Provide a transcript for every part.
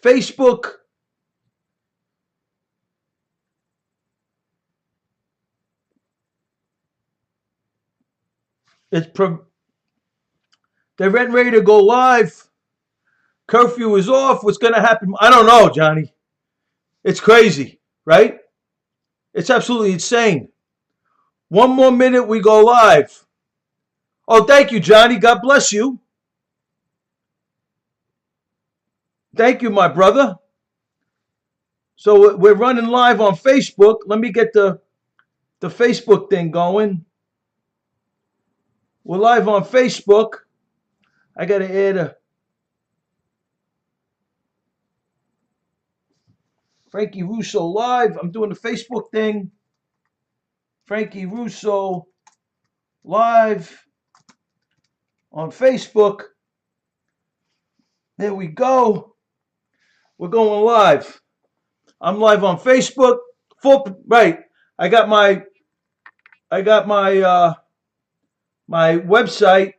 Facebook. They're getting ready to go live. Curfew is off. What's going to happen? I don't know, Johnny. It's crazy, right? It's absolutely insane. One more minute, we go live. Oh, thank you, Johnny. God bless you. Thank you, my brother. So we're running live on Facebook. Let me get the Facebook thing going. We're live on Facebook. I got to add a Frankie Russo live. I'm doing the Facebook thing. Frankie Russo live on Facebook. There we go. We're going live. I'm live on Facebook. Right. I got my my website.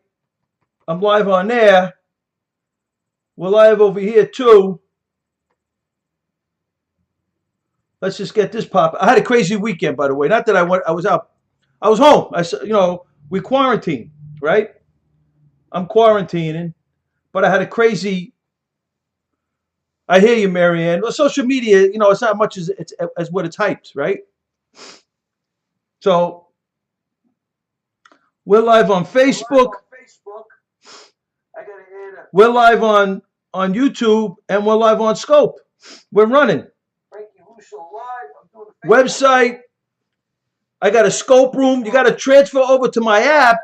I'm live on there. We're live over here too. Let's just get this pop. I had a crazy weekend, by the way. Not that I was out. I was home. We quarantined, right? I'm quarantining, but I had a crazy. I hear you, Marianne. Well, social media, it's not much as what it's hyped, right? So we're live on Facebook. We're live on YouTube, and we're live on Scope. We're running. Website. I got a Scope room. You got to transfer over to my app,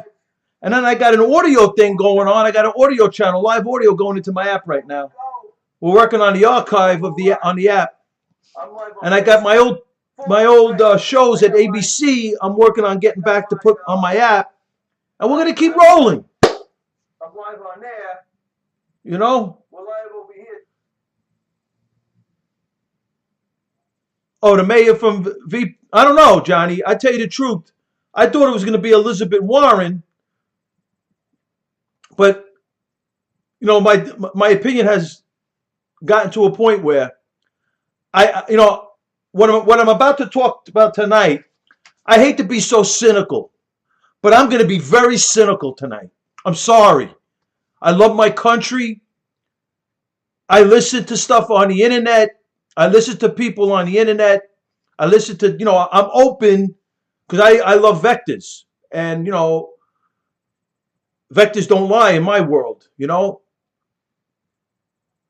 and then I got an audio thing going on. I got an audio channel, live audio going into my app right now. We're working on the archive on the app, and I got my old shows at ABC. I'm working on getting back to put on my app, and we're gonna keep rolling. I'm live on there. We're live over here. Oh, the mayor from I don't know, Johnny. I tell you the truth. I thought it was going to be Elizabeth Warren, but my opinion has gotten to a point where what I'm about to talk about tonight. I hate to be so cynical, but I'm going to be very cynical tonight. I'm sorry. I love my country. I listen to stuff on the internet. I listen to people on the internet. I listen to, I'm open because I love vectors. And, vectors don't lie in my world, Well,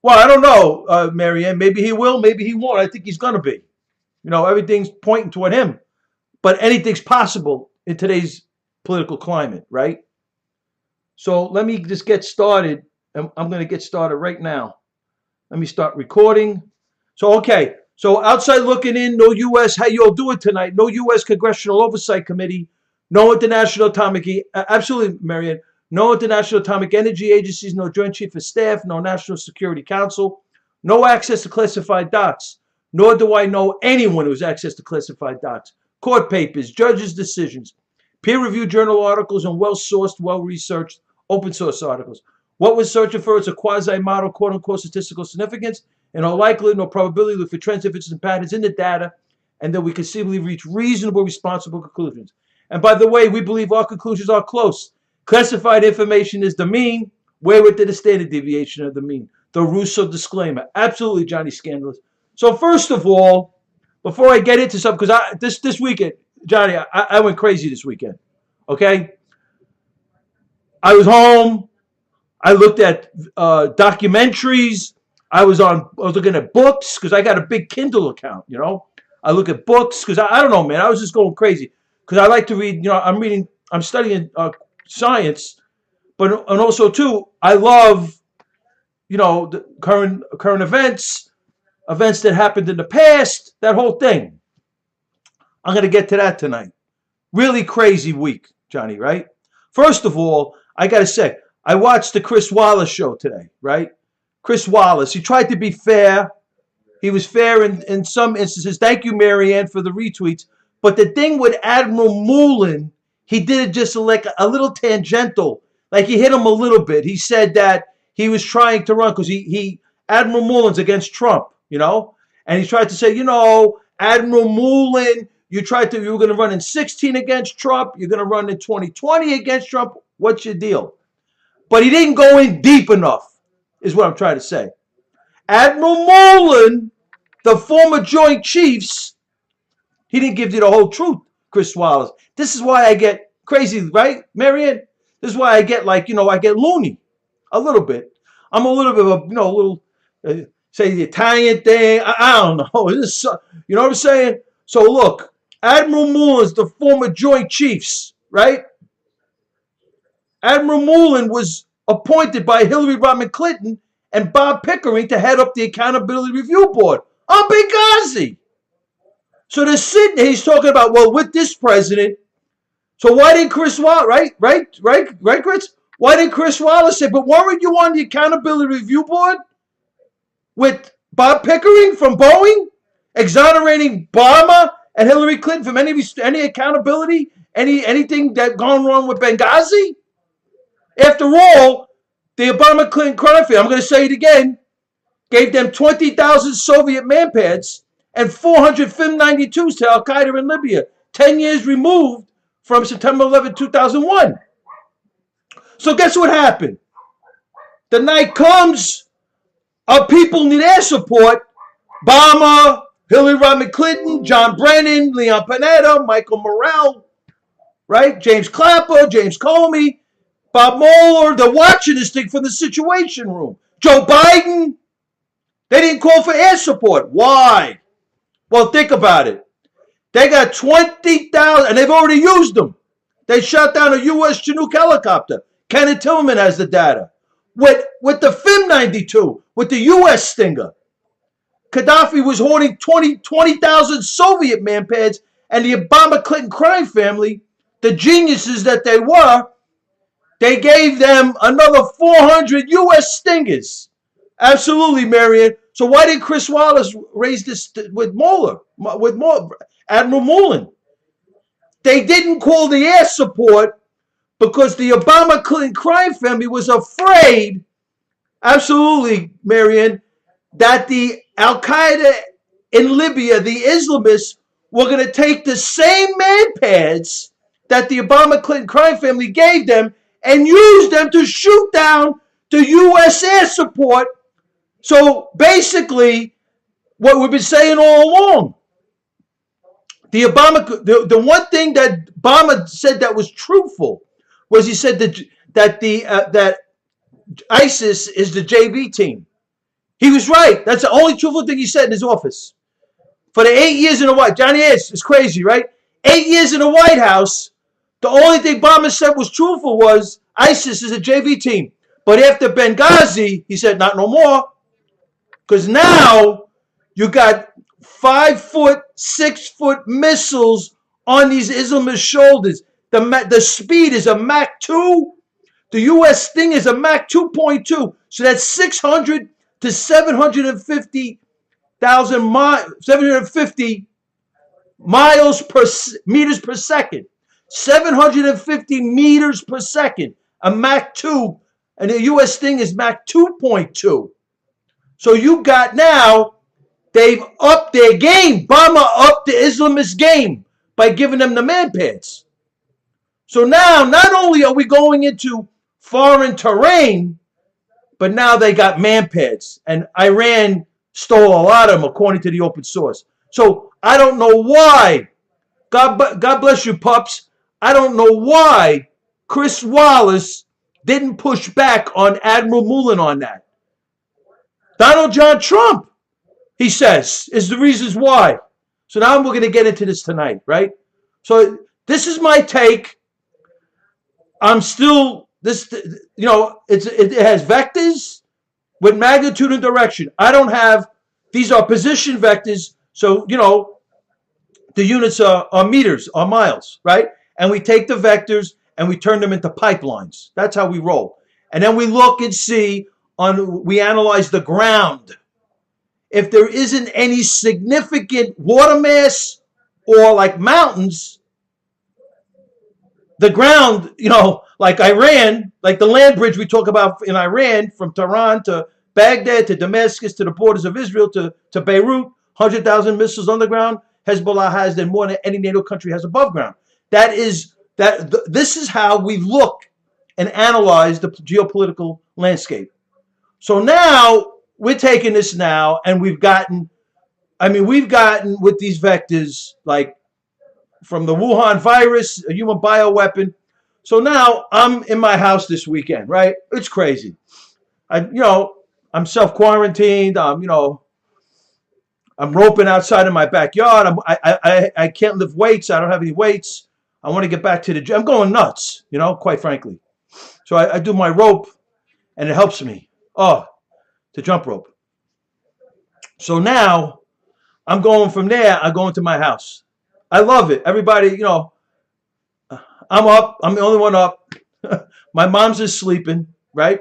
I don't know, Marianne. Maybe he will, maybe he won't. I think he's going to be. Everything's pointing toward him. But anything's possible in today's political climate, right? So let me just get started. I'm going to get started right now. Let me start recording. So, okay. So outside looking in, no U.S. How you all doing tonight? No U.S. Congressional Oversight Committee. No International Atomic. Absolutely, Marianne. No International Atomic Energy Agencies. No Joint Chief of Staff. No National Security Council. No access to classified docs. Nor do I know anyone who has access to classified docs. Court papers, judges' decisions, peer-reviewed journal articles, and well-sourced, well-researched open source articles. What we're searching for is a quasi-model, quote-unquote, statistical significance, and no likelihood, no probability, look for trends, differences, and patterns in the data, and that we conceivably reach reasonable, responsible conclusions. And by the way, we believe our conclusions are close. Classified information is the mean, way within the standard deviation of the mean. The Russo disclaimer. Absolutely, Johnny Scandalous. So first of all, before I get into something, because this weekend, Johnny, I went crazy this weekend. Okay? I was home. I looked at documentaries. I was looking at books because I got a big Kindle account, I look at books because I don't know, man. I was just going crazy because I like to read, I'm studying science, and also too, I love, the current events that happened in the past, that whole thing. I'm going to get to that tonight. Really crazy week, Johnny, right? First of all, I got to say, I watched the Chris Wallace show today, right? Chris Wallace, he tried to be fair. He was fair in some instances. Thank you, Marianne, for the retweets. But the thing with Admiral Mullen, he did it just like a little tangential. Like he hit him a little bit. He said that he was trying to run because Admiral Mullen's against Trump, and he tried to say, Admiral Mullen, you were going to run in 16 against Trump. You're going to run in 2020 against Trump. What's your deal? But he didn't go in deep enough, is what I'm trying to say. Admiral Mullen, the former Joint Chiefs, he didn't give you the whole truth, Chris Wallace. This is why I get crazy, right, Marianne? This is why I get I get loony a little bit. I'm a little bit of a, say the Italian thing. I don't know. You know what I'm saying? So look, Admiral Mullen is the former Joint Chiefs, right? Admiral Mullen was appointed by Hillary Rodham Clinton and Bob Pickering to head up the Accountability Review Board on Benghazi. So they're sitting there, he's talking about, well, with this president, so why didn't Chris Wallace, right, Chris? Why didn't Chris Wallace say, but weren't you on the Accountability Review Board with Bob Pickering from Boeing, exonerating Obama and Hillary Clinton from any accountability, anything that gone wrong with Benghazi? After all, the Obama-Clinton crime family, I'm going to say it again, gave them 20,000 Soviet manpads and 400 FIM-92s to Al-Qaeda in Libya, 10 years removed from September 11, 2001. So guess what happened? The night comes, our people need air support. Obama, Hillary Rodham Clinton, John Brennan, Leon Panetta, Michael Morrell, right? James Clapper, James Comey, Bob Mueller, they're watching this thing from the Situation Room. Joe Biden, they didn't call for air support. Why? Well, think about it. They got 20,000, and they've already used them. They shot down a U.S. Chinook helicopter. Kenneth Tillman has the data. With the FIM-92, with the U.S. Stinger, Gaddafi was hoarding 20,000 Soviet manpads, and the Obama-Clinton crime family, the geniuses that they were, they gave them another 400 U.S. Stingers. Absolutely, Marianne. So why did Chris Wallace raise this with Admiral Mullen? They didn't call the air support because the Obama-Clinton crime family was afraid, absolutely, Marianne, that the Al-Qaeda in Libya, the Islamists, were going to take the same manpads that the Obama-Clinton crime family gave them and use them to shoot down the U.S. air support. So basically, what we've been saying all along, the one thing that Obama said that was truthful was he said that ISIS is the JV team. He was right. That's the only truthful thing he said in his office. For the 8 years in the White House, Johnny is crazy, right? 8 years in the White House, the only thing Obama said was truthful was ISIS is a JV team. But after Benghazi, he said, not no more. Because now you got 5-foot, 6-foot missiles on these Islamist shoulders. The speed is a Mach 2. The U.S. Sting is a Mach 2.2. So that's 600 to 750,000 miles, 750 meters per second. 750 meters per second. A Mach 2. And the U.S. Sting is Mach 2.2. So you got now, they've upped their game. Obama upped the Islamist game by giving them the manpads. So now, not only are we going into foreign terrain, but now they got manpads. And Iran stole a lot of them, according to the open source. So I don't know why. God bless you, pups. I don't know why Chris Wallace didn't push back on Admiral Mullen on that. Donald John Trump, he says, is the reasons why. So now we're going to get into this tonight, right? So this is my take. I'm still, it has vectors with magnitude and direction. I don't have, these are position vectors. So, the units are meters, are miles, right? And we take the vectors and we turn them into pipelines. That's how we roll. And then we look and see, we analyze the ground. If there isn't any significant water mass or like mountains, the ground, like Iran, like the land bridge we talk about in Iran from Tehran to Baghdad to Damascus to the borders of Israel to Beirut, 100,000 missiles underground. Hezbollah has than more than any NATO country has above ground. This is how we look and analyze the geopolitical landscape. So now we're taking this now, and we've gotten with these vectors, like from the Wuhan virus, a human bioweapon. So now I'm in my house this weekend, right? It's crazy. I'm self-quarantined. I'm roping outside in my backyard. I can't lift weights. I don't have any weights. I want to get back to the gym. I'm going nuts, quite frankly. So I do my rope, and it helps me. To jump rope. So now I'm going from there. I go into my house. I love it. Everybody, I'm up. I'm the only one up. My mom's just sleeping, right?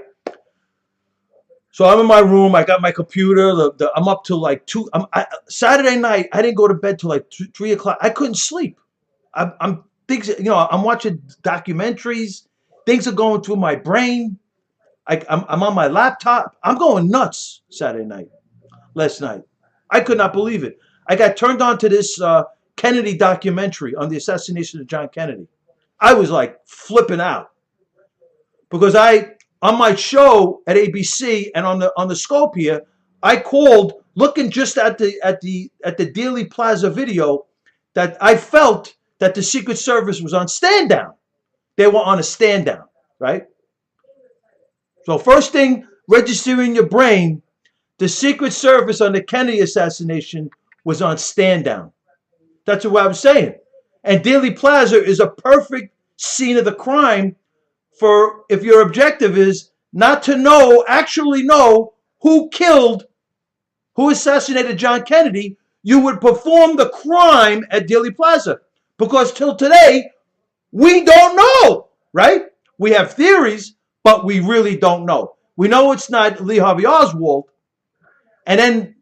So I'm in my room. I got my computer. I'm up till like 2. Saturday night, I didn't go to bed till like 3 o'clock. I couldn't sleep. I'm watching documentaries. Things are going through my brain. I'm on my laptop. I'm going nuts last night. I could not believe it. I got turned on to this Kennedy documentary on the assassination of John Kennedy. I was like flipping out because on my show at ABC and on the scope here, I called looking just at the Dealey Plaza video that I felt that the Secret Service was on stand down. They were on a stand down, right? So first thing, register in your brain, the Secret Service on the Kennedy assassination was on stand down. That's what I was saying. And Dealey Plaza is a perfect scene of the crime for if your objective is not to actually know who assassinated John Kennedy, you would perform the crime at Dealey Plaza. Because till today, we don't know, right? We have theories, but we really don't know. We know it's not Lee Harvey Oswald. And then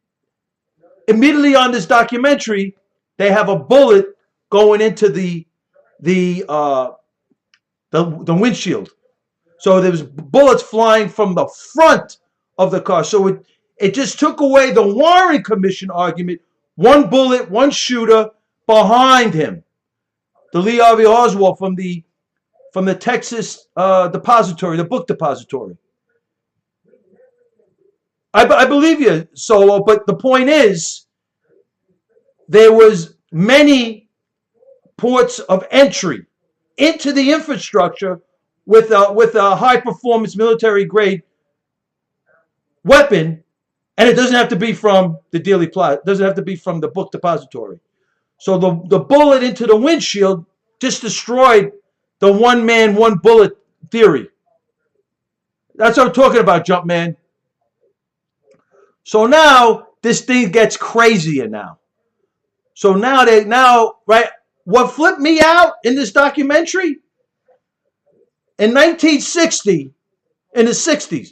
immediately on this documentary, they have a bullet going into the windshield. So there was bullets flying from the front of the car. So it just took away the Warren Commission argument. One bullet, one shooter behind him. The Lee Harvey Oswald from the Texas depository, the book depository. I believe you, Solo, but the point is there was many ports of entry into the infrastructure with a high-performance military-grade weapon, and it doesn't have to be from the Dealey Plaza. It doesn't have to be from the book depository. So the bullet into the windshield just destroyed the one man, one bullet theory. That's what I'm talking about, Jumpman. So now this thing gets crazier now. So now, right, what flipped me out in this documentary, in 1960, in the 60s,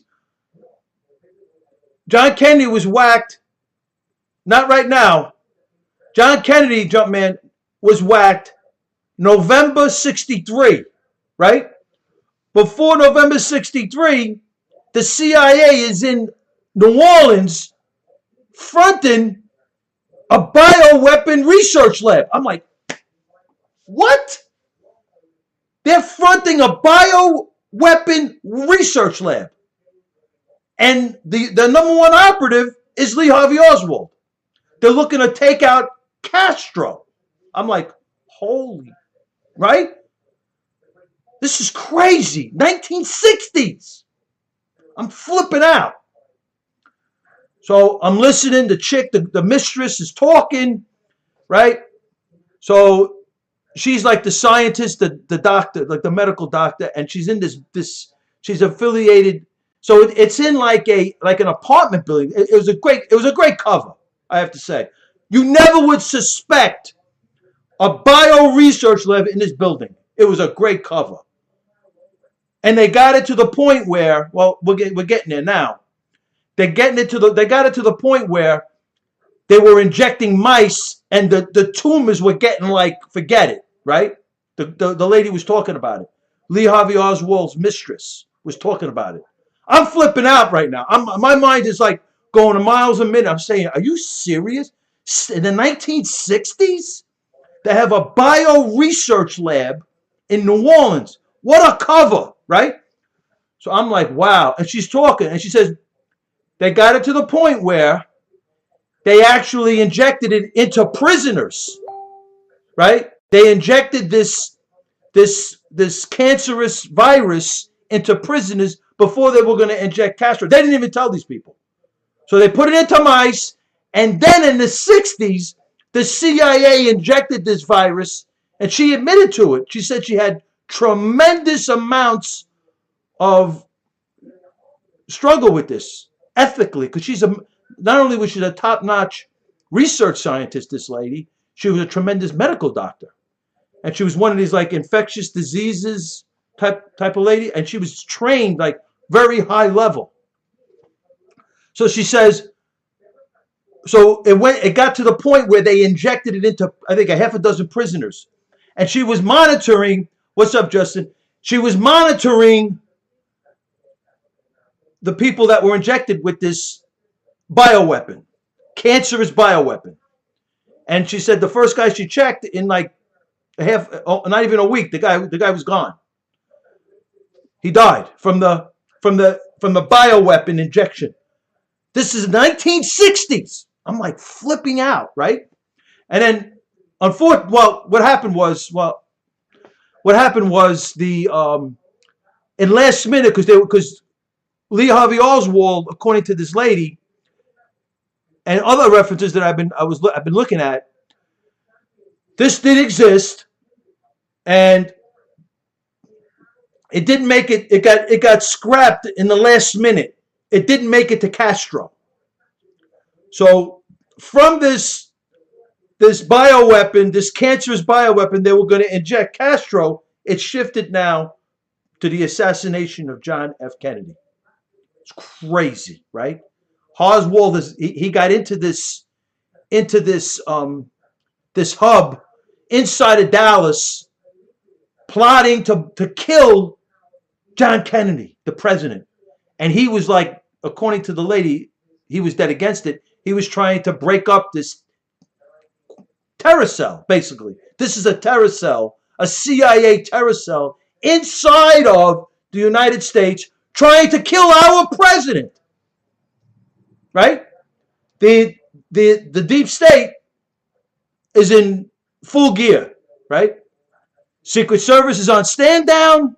John Kennedy was whacked, not right now. John Kennedy, Jumpman, was whacked November 63, right? Before November 63, the CIA is in New Orleans fronting a bioweapon research lab. I'm like, what? They're fronting a bioweapon research lab. And the number one operative is Lee Harvey Oswald. They're looking to take out Castro. I'm like, holy, right? This is crazy. 1960s. I'm flipping out. So I'm listening. The chick, the mistress is talking, right? So she's like the scientist, the doctor, like the medical doctor, and she's in this she's affiliated. So it's in like an apartment building. It was a great cover, I have to say. You never would suspect a bio research lab in this building. It was a great cover. And they got it to the point where, well, we're getting there now. They got it to the point where they were injecting mice and the tumors were getting like, forget it, right? The lady was talking about it. Lee Harvey Oswald's mistress was talking about it. I'm flipping out right now. My mind is like going a miles a minute. I'm saying, are you serious? In the 1960s, they have a bio research lab in New Orleans. What a cover, right? So I'm like, wow. And she's talking, and she says they got it to the point where they actually injected it into prisoners, right? They injected this cancerous virus into prisoners before they were going to inject Castro. They didn't even tell these people. So they put it into mice, and then in the 60s, the CIA injected this virus, and she admitted to it. She said she had tremendous amounts of struggle with this ethically, because not only was she a top-notch research scientist, this lady, she was a tremendous medical doctor. And she was one of these like infectious diseases type of lady, and she was trained like very high level. So she says, so it got to the point where they injected it into, I think, a half a dozen prisoners. And she was monitoring, what's up, Justin? She was monitoring the people that were injected with this bioweapon, cancerous bioweapon. And she said the first guy she checked in like not even a week, the guy was gone. He died from the bioweapon injection. This is 1960s. I'm like flipping out, right? And then, what happened was the in last minute, because Lee Harvey Oswald, according to this lady, and other references that I've been looking at, this did exist, and it didn't make it. It got scrapped in the last minute. It didn't make it to Castro. So from this bioweapon, this cancerous bioweapon, they were going to inject Castro. It shifted now to the assassination of John F. Kennedy. It's crazy, right? Oswald he got into this hub inside of Dallas, plotting to kill John Kennedy, the president. And he was like, according to the lady, he was dead against it. He was trying to break up this terror cell, basically. This is a terror cell, a CIA terror cell inside of the United States, trying to kill our president. Right? The deep state is in full gear, right? Secret Service is on stand down.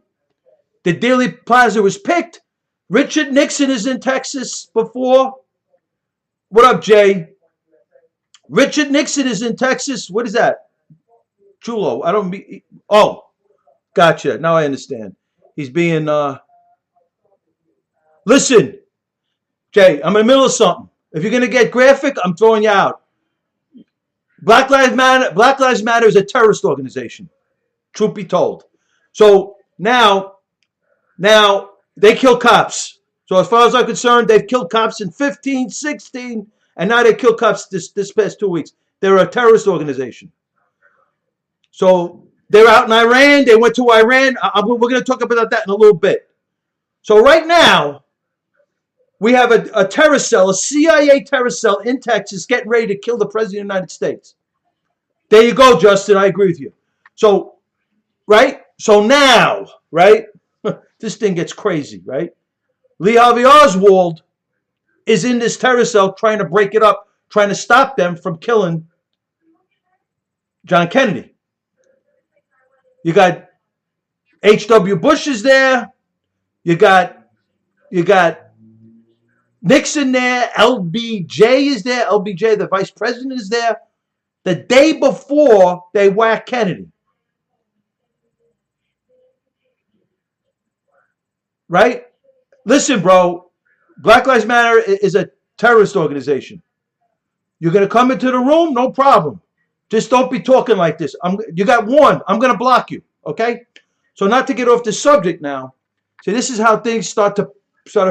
The Dealey Plaza was picked. Richard Nixon is in Texas before. What up, Jay? Richard Nixon is in Texas. What is that? Chulo. Oh, gotcha. Now I understand. He's being, listen, Jay, I'm in the middle of something. If you're going to get graphic, I'm throwing you out. Black Lives Matter is a terrorist organization. Truth be told. So now they kill cops. So as far as I'm concerned, they've killed cops in 15, 16, and now they kill cops this past 2 weeks. They're a terrorist organization. So they're out in Iran. They went to Iran. We're going to talk about that in a little bit. So right now, we have a terror cell, a CIA terror cell in Texas, getting ready to kill the President of the United States. There you go, Justin. I agree with you. So, right? So now, right? This thing gets crazy, right? Lee Harvey Oswald is in this terror cell trying to break it up, trying to stop them from killing John Kennedy. You got H.W. Bush is there. You got Nixon there. LBJ is there. LBJ, the vice president, is there. The day before they whack Kennedy. Right? Listen, bro. Black Lives Matter is a terrorist organization. You're going to come into the room? No problem. Just don't be talking like this. You got warned. I'm going to block you. Okay? So not to get off the subject now. See, this is how things started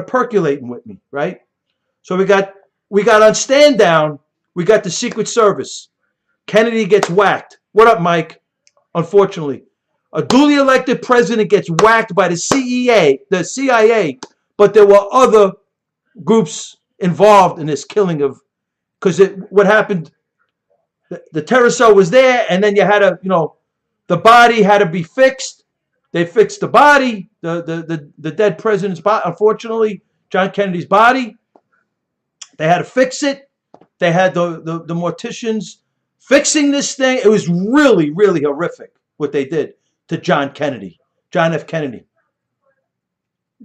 percolating with me, right? So we got on stand down, we got the Secret Service. Kennedy gets whacked. What up, Mike? Unfortunately, a duly elected president gets whacked by the CIA but there were other groups involved in this killing of, because what happened, the terror cell was there, and then you had to, the body had to be fixed. They fixed the body, the dead president's body, unfortunately, John Kennedy's body. They had to fix it. They had the morticians fixing this thing. It was really, really horrific what they did to John F. Kennedy.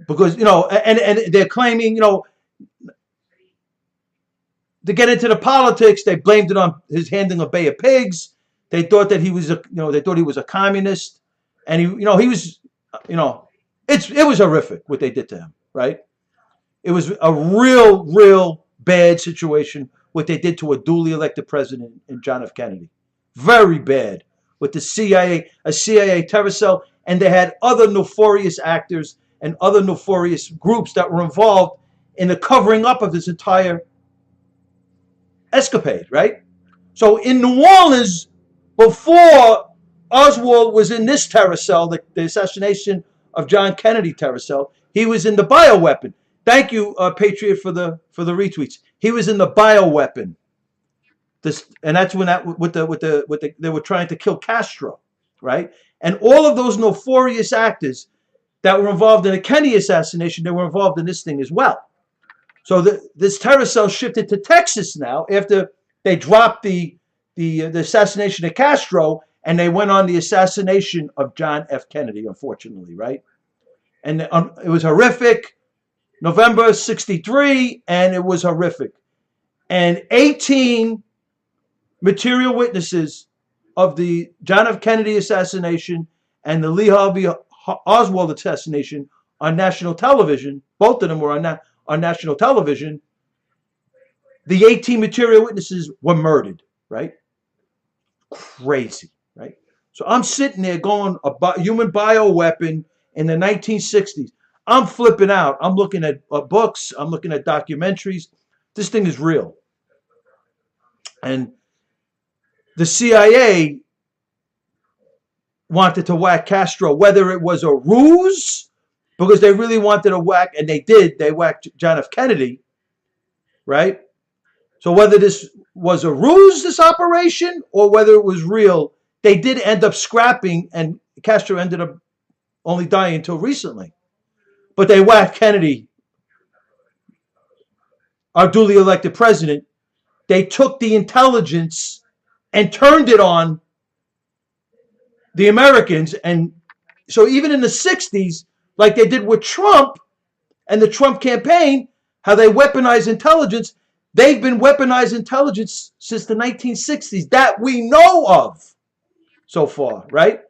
Because, and they're claiming, to get into the politics, they blamed it on his handling of Bay of Pigs. They thought that he was a communist, and he was, it was horrific what they did to him, right? It was a real bad situation what they did to a duly elected president in John F. Kennedy. Very bad with the CIA, a CIA terror cell, and they had other nefarious actors and other nefarious groups that were involved in the covering up of this entire escapade, right? So in New Orleans, before Oswald was in this terror cell, the assassination of John Kennedy terror cell, he was in the bioweapon. Thank you, Patriot, for the retweets. He was in the bioweapon. And that's when they were trying to kill Castro, right? And all of those nefarious actors that were involved in the Kennedy assassination, they were involved in this thing as well. So this terror cell shifted to Texas now after they dropped the assassination of Castro, and they went on the assassination of John F. Kennedy, unfortunately, right? And it was horrific. November 1963, and it was horrific. And 18 material witnesses of the John F. Kennedy assassination and the Lee Harvey Oswald assassination on national television. Both of them were on national television. The 18 material witnesses were murdered, right? Crazy, right? So I'm sitting there going, a human bioweapon in the 1960s. I'm flipping out. I'm looking at books. I'm looking at documentaries. This thing is real. And the CIA wanted to whack Castro, whether it was a ruse, because they really wanted to whack, and they did. They whacked John F. Kennedy, right? So whether this was a ruse, this operation, or whether it was real, they did end up scrapping, and Castro ended up only dying until recently. But they whacked Kennedy, our duly elected president. They took the intelligence and turned it on the Americans. And so even in the 60s, like they did with Trump and the Trump campaign, how they weaponized intelligence, they've been weaponized intelligence since the 1960s that we know of so far, right?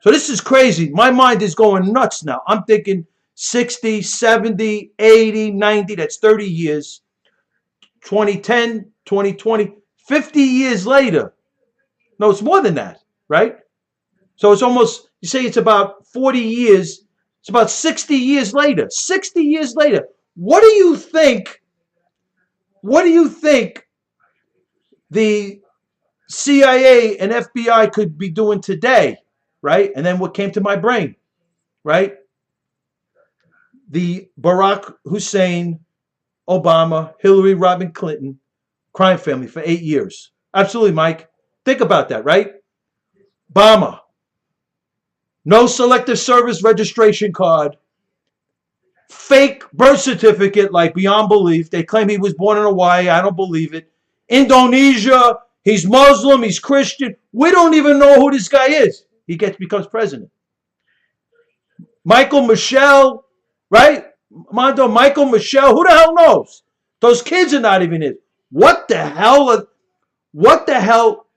So this is crazy. My mind is going nuts now. I'm thinking 60, 70, 80, 90, that's 30 years. 2010, 2020, 50 years later. No, it's more than that, right? So it's almost, you say it's about 40 years. It's about 60 years later. 60 years later. What do you think the CIA and FBI could be doing today, right? And then what came to my brain, right? The Barack Hussein, Obama, Hillary Rodham Clinton crime family for 8 years. Absolutely, Mike. Think about that, right? Obama. No selective service registration card. Fake birth certificate, like beyond belief. They claim he was born in Hawaii. I don't believe it. Indonesia. He's Muslim. He's Christian. We don't even know who this guy is. He becomes president. Michael Michelle, right? Mondo, Michael Michelle. Who the hell knows? Those kids are not even in. What the hell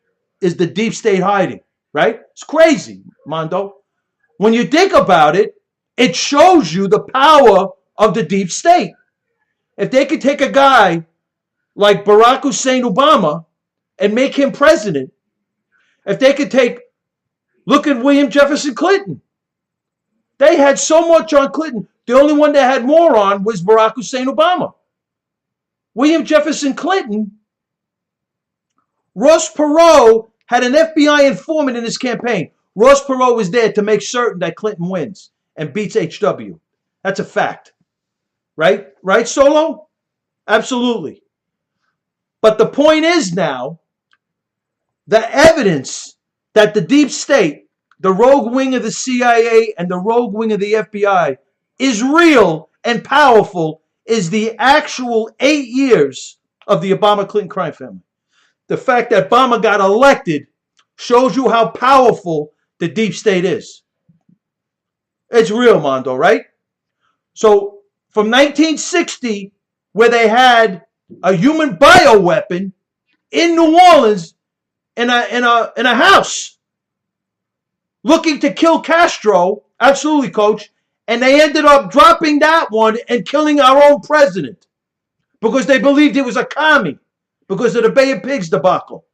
is the deep state hiding, right? It's crazy, Mondo. When you think about it, it shows you the power of the deep state. If they could take a guy like Barack Hussein Obama and make him president, if they could look at William Jefferson Clinton. They had so much on Clinton. The only one that had more on was Barack Hussein Obama. William Jefferson Clinton, Ross Perot had an FBI informant in his campaign. Ross Perot was there to make certain that Clinton wins and beats HW. That's a fact. Right? Right, Solo? Absolutely. But the point is now, the evidence that the deep state, the rogue wing of the CIA and the rogue wing of the FBI is real and powerful is the actual 8 years of the Obama-Clinton crime family. The fact that Obama got elected shows you how powerful the deep state is. It's real, Mondo, right? So from 1960, where they had a human bioweapon in New Orleans in a house looking to kill Castro, absolutely, coach, and they ended up dropping that one and killing our own president because they believed he was a commie because of the Bay of Pigs debacle.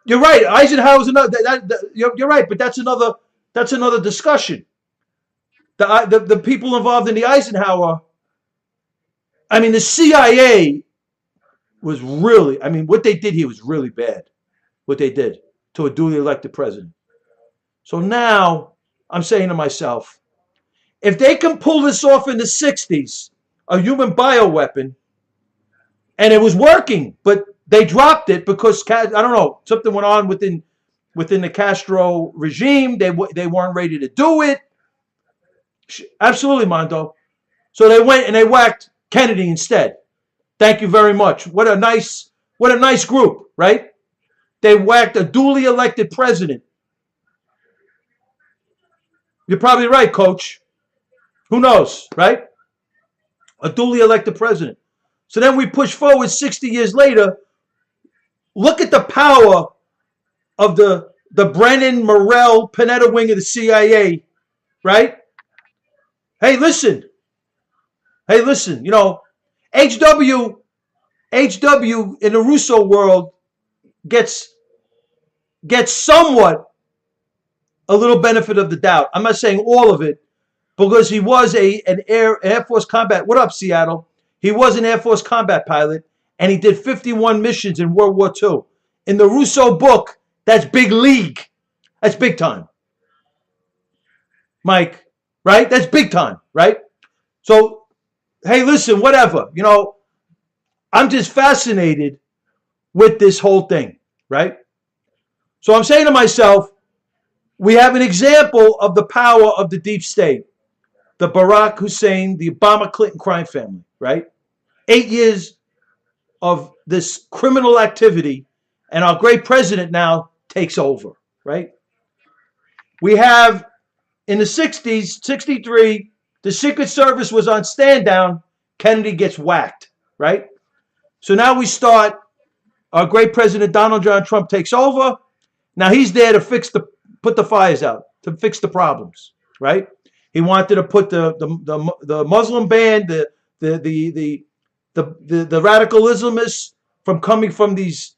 You're right. Eisenhower's another. You're right, but that's another discussion. The people involved in the Eisenhower. I mean, the CIA was really. I mean, what they did here was really bad. What they did to a duly elected president. So now I'm saying to myself, if they can pull this off in the 60s, a human bioweapon, and it was working, but they dropped it because, I don't know, something went on within the Castro regime. They weren't ready to do it. Absolutely, Mondo. So they went and they whacked Kennedy instead. Thank you very much. What a nice group, right? They whacked a duly elected president. You're probably right, coach. Who knows, right? A duly elected president. So then we push forward 60 years later. Look at the power of the Brennan, Morrell, Panetta wing of the CIA, right? Hey, listen. You know, HW in the Russo world gets somewhat a little benefit of the doubt. I'm not saying all of it because he was an Air Force combat. What up, Seattle? He was an Air Force combat pilot, and he did 51 missions in World War II. In the Russo book, that's big league. That's big time. Mike, right? That's big time, right? So, hey, listen, whatever. You know, I'm just fascinated with this whole thing, right? So I'm saying to myself, we have an example of the power of the deep state. The Barack Hussein, the Obama-Clinton crime family, right? 8 years of this criminal activity, and our great president now takes over, right? We have, in the 60s, 63, the Secret Service was on stand down. Kennedy gets whacked, right? So now we start, our great president Donald John Trump takes over. Now he's there to put the fires out, to fix the problems, right? He wanted to put the Muslim ban, the radical Islamists from coming from these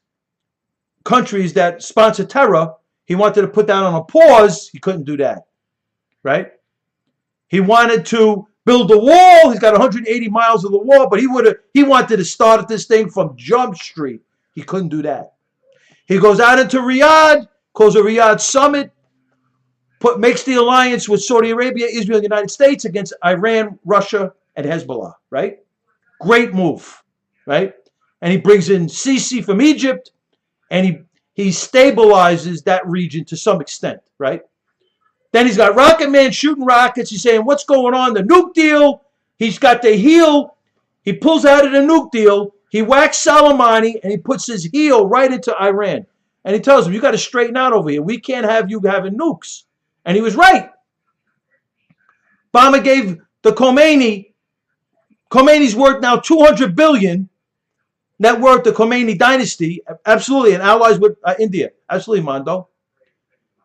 countries that sponsor terror. He wanted to put that on a pause. He couldn't do that, right? He wanted to build a wall. He's got 180 miles of the wall, but he wanted to start this thing from Jump Street. He couldn't do that. He goes out into Riyadh, calls a Riyadh summit, makes the alliance with Saudi Arabia, Israel, and the United States against Iran, Russia, and Hezbollah, right? Great move, right? And he brings in Sisi from Egypt, and he stabilizes that region to some extent, right? Then he's got Rocket Man shooting rockets. He's saying, what's going on? The nuke deal. He's got the heel. He pulls out of the nuke deal. He whacks Soleimani, and he puts his heel right into Iran. And he tells him, you got to straighten out over here. We can't have you having nukes. And he was right. Obama gave the Khomeini's worth now $200 billion. Net worth, the Khomeini dynasty, absolutely, and allies with India. Absolutely, Mondo.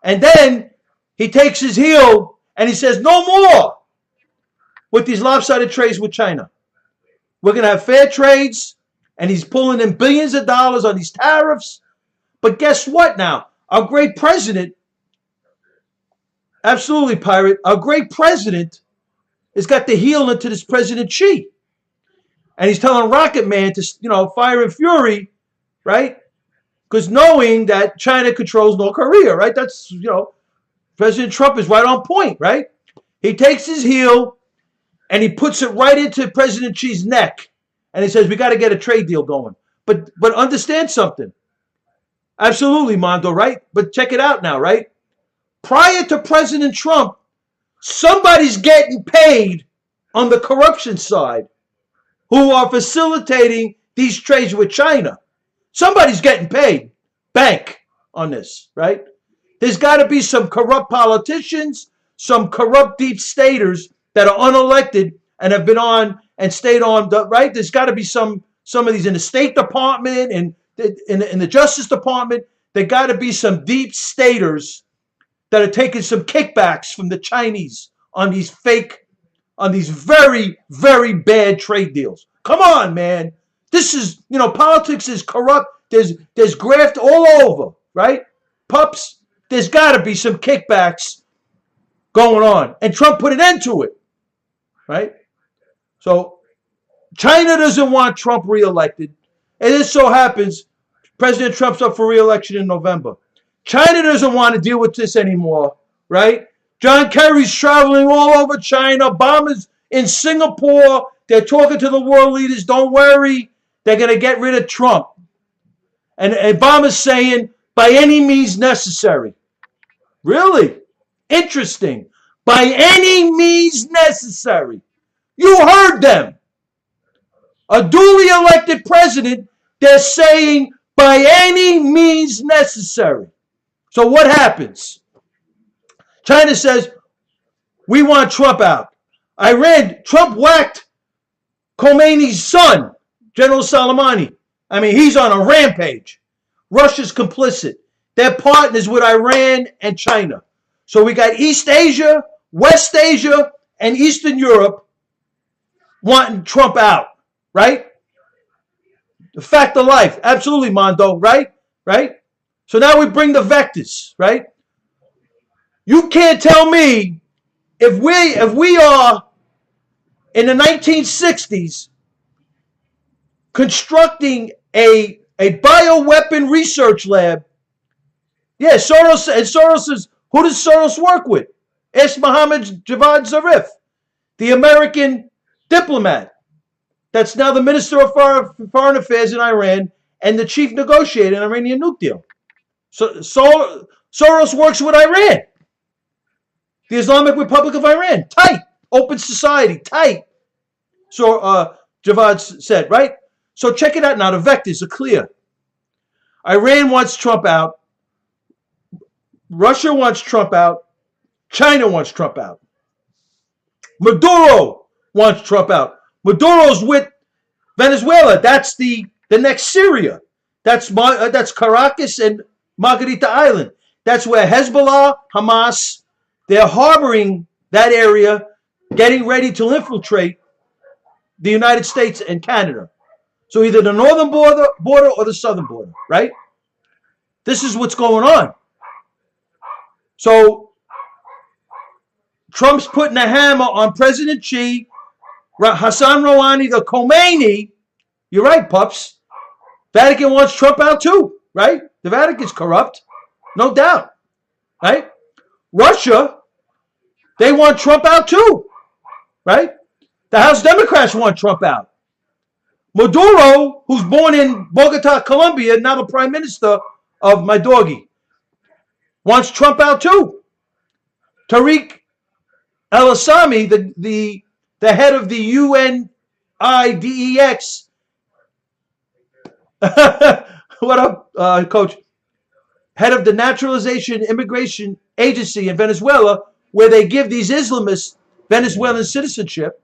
And then he takes his heel and he says, no more with these lopsided trades with China. We're going to have fair trades, and he's pulling in billions of dollars on these tariffs. But guess what now? Our great president, absolutely, Pirate, our great president has got the heel into this President Xi. And he's telling Rocket Man to, fire and fury, right? Because knowing that China controls North Korea, right? That's, President Trump is right on point, right? He takes his heel and he puts it right into President Xi's neck. And he says, we got to get a trade deal going. But understand something. Absolutely, Mondo, right? But check it out now, right? Prior to President Trump, somebody's getting paid on the corruption side who are facilitating these trades with China. Somebody's getting paid. Bank on this, right? There's got to be some corrupt politicians, some corrupt deep staters that are unelected and have been on and stayed on, right? There's got to be some of these in the State Department and in the Justice Department. There got to be some deep staters that are taking some kickbacks from the Chinese on these very, very bad trade deals. Come on, man. This is, politics is corrupt. There's graft all over, right? Pups, there's got to be some kickbacks going on. And Trump put an end to it, right? So China doesn't want Trump reelected. And it so happens President Trump's up for reelection in November. China doesn't want to deal with this anymore, right? John Kerry's traveling all over China. Obama's in Singapore. They're talking to the world leaders. Don't worry. They're going to get rid of Trump. And Obama's saying, by any means necessary. Really? Interesting. By any means necessary. You heard them. A duly elected president, they're saying, by any means necessary. So what happens? China says, we want Trump out. Trump whacked Khomeini's son, General Soleimani. I mean, he's on a rampage. Russia's complicit. They're partners with Iran and China. So we got East Asia, West Asia, and Eastern Europe wanting Trump out, right? The fact of life. Absolutely, Mondo, right? Right? So now we bring the vectors, right? You can't tell me if we are in the 1960s constructing a bioweapon research lab. Yeah, Soros, and Soros is, who does Soros work with? Ask Mohammed Javad Zarif, the American diplomat that's now the Minister of Foreign Affairs in Iran and the chief negotiator in Iranian nuke deal. So Soros works with Iran. The Islamic Republic of Iran. Tight. Open society. Tight. So Javad said, right? So check it out now. The vectors are clear. Iran wants Trump out. Russia wants Trump out. China wants Trump out. Maduro wants Trump out. Maduro's with Venezuela. That's the next Syria. That's Caracas and Margarita Island. That's where Hezbollah, Hamas, they're harboring that area, getting ready to infiltrate the United States and Canada. So either the northern border or the southern border, right? This is what's going on. So Trump's putting a hammer on President Xi, Hassan Rouhani, the Khomeini. You're right, pups. Vatican wants Trump out too, right? The Vatican's corrupt, no doubt, right? Russia, they want Trump out too, right? The House Democrats want Trump out. Maduro, who's born in Bogota, Colombia, now the prime minister of my doggy, wants Trump out too. Tariq El-Assami, the head of the UNIDEX, what up, Coach? Head of the Naturalization Immigration Agency in Venezuela, where they give these Islamists Venezuelan citizenship,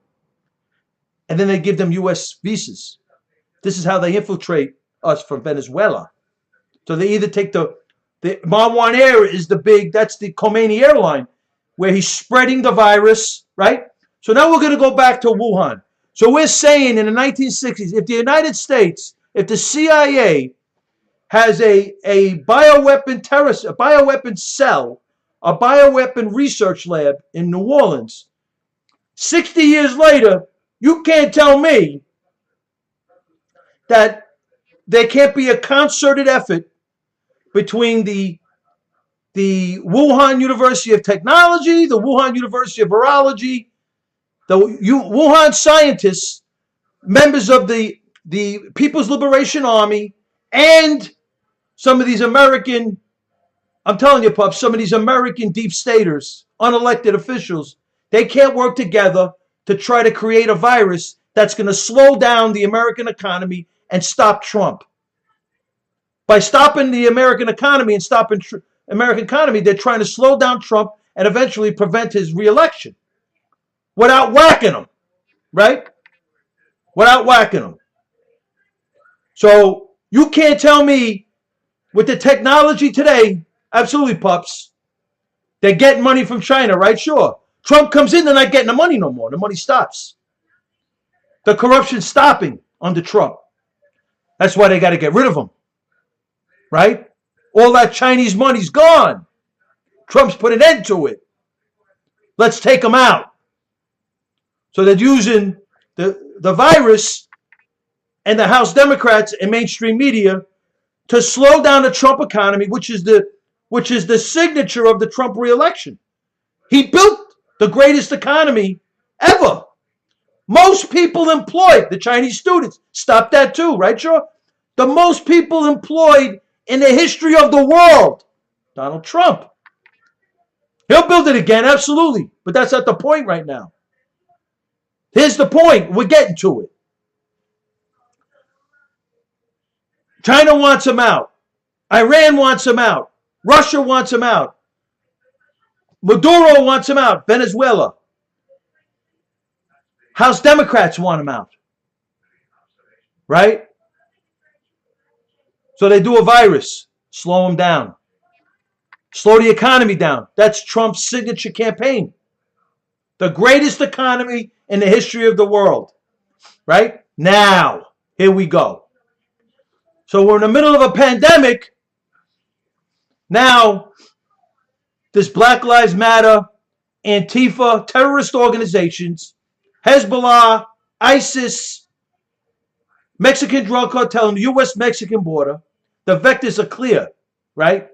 and then they give them U.S. visas. This is how they infiltrate us from Venezuela. So they either take the Marwan Air is that's the Khomeini airline, where he's spreading the virus, right? So now we're going to go back to Wuhan. So we're saying in the 1960s, if the United States, if the CIA has a bioweapon cell, a bioweapon research lab in New Orleans, 60 years later, you can't tell me that there can't be a concerted effort between the the Wuhan University of Technology, the Wuhan University of Virology, the Wuhan scientists, members of the People's Liberation Army, and some of these American, I'm telling you, pups, some of these American deep staters, unelected officials, they can't work together to try to create a virus that's going to slow down the American economy and stop Trump. By stopping the American economy and stopping American economy, they're trying to slow down Trump and eventually prevent his reelection without whacking him, right? Without whacking him. So you can't tell me with the technology today, absolutely, pups, they're getting money from China, right? Sure. Trump comes in, they're not getting the money no more. The money stops. The corruption's stopping under Trump. That's why they got to get rid of him, right? All that Chinese money's gone. Trump's put an end to it. Let's take him out. So they're using the virus and the House Democrats and mainstream media to slow down the Trump economy, which is the signature of the Trump reelection. He built the greatest economy ever. Most people employed, the Chinese students, stop that too, right, sure? The most people employed in the history of the world, Donald Trump. He'll build it again, absolutely. But that's not the point right now. Here's the point. We're getting to it. China wants him out. Iran wants him out. Russia wants him out. Maduro wants him out. Venezuela. House Democrats want him out. Right? So they do a virus. Slow him down. Slow the economy down. That's Trump's signature campaign. The greatest economy in the history of the world. Right? Now, here we go. So we're in the middle of a pandemic. Now, this Black Lives Matter, Antifa, terrorist organizations, Hezbollah, ISIS, Mexican drug cartel, and the U.S.-Mexican border, the vectors are clear, right?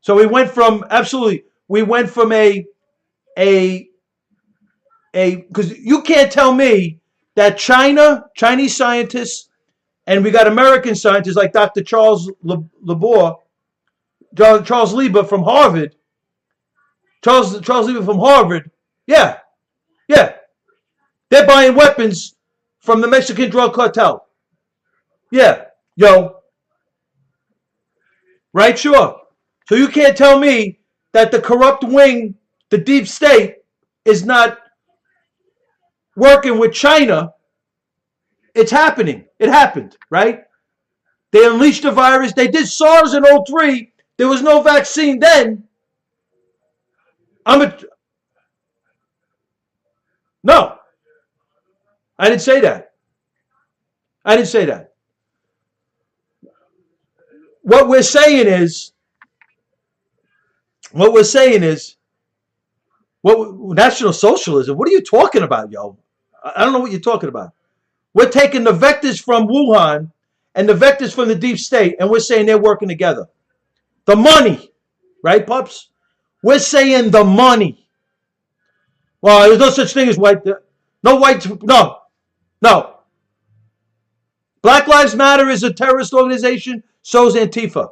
So we went from because you can't tell me that Chinese scientists, and we got American scientists like Dr. Charles Lieber from Harvard. Charles Lieber from Harvard. Yeah. They're buying weapons from the Mexican drug cartel. Yeah. Yo. Right? Sure. So you can't tell me that the corrupt wing, the deep state, is not working with China. It's happening. It happened, right? They unleashed the virus. They did SARS in 2003. There was no vaccine then. No. I didn't say that. What we're saying is, National Socialism? What are you talking about, yo? I don't know what you're talking about. We're taking the vectors from Wuhan and the vectors from the deep state, and we're saying they're working together. The money, right, pups? We're saying the money. Well, there's no such thing as white. No. Black Lives Matter is a terrorist organization. So's Antifa.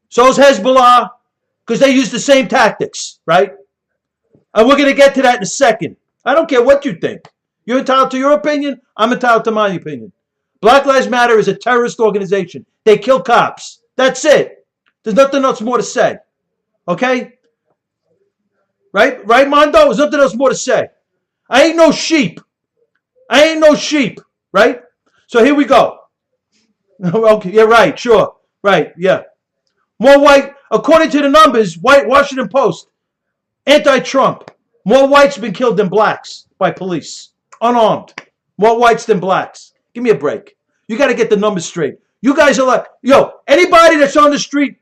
So's Hezbollah, because they use the same tactics, right? And we're going to get to that in a second. I don't care what you think. You're entitled to your opinion. I'm entitled to my opinion. Black Lives Matter is a terrorist organization. They kill cops. That's it. There's nothing else more to say. Okay? Right, Mondo? There's nothing else more to say. I ain't no sheep. Right? So here we go. Okay, yeah, right, sure. Right, yeah. More white, according to the numbers, Washington Post, anti-Trump. More whites have been killed than blacks by police. Unarmed. More whites than blacks. Give me a break. You got to get the numbers straight. You guys are like, anybody that's on the street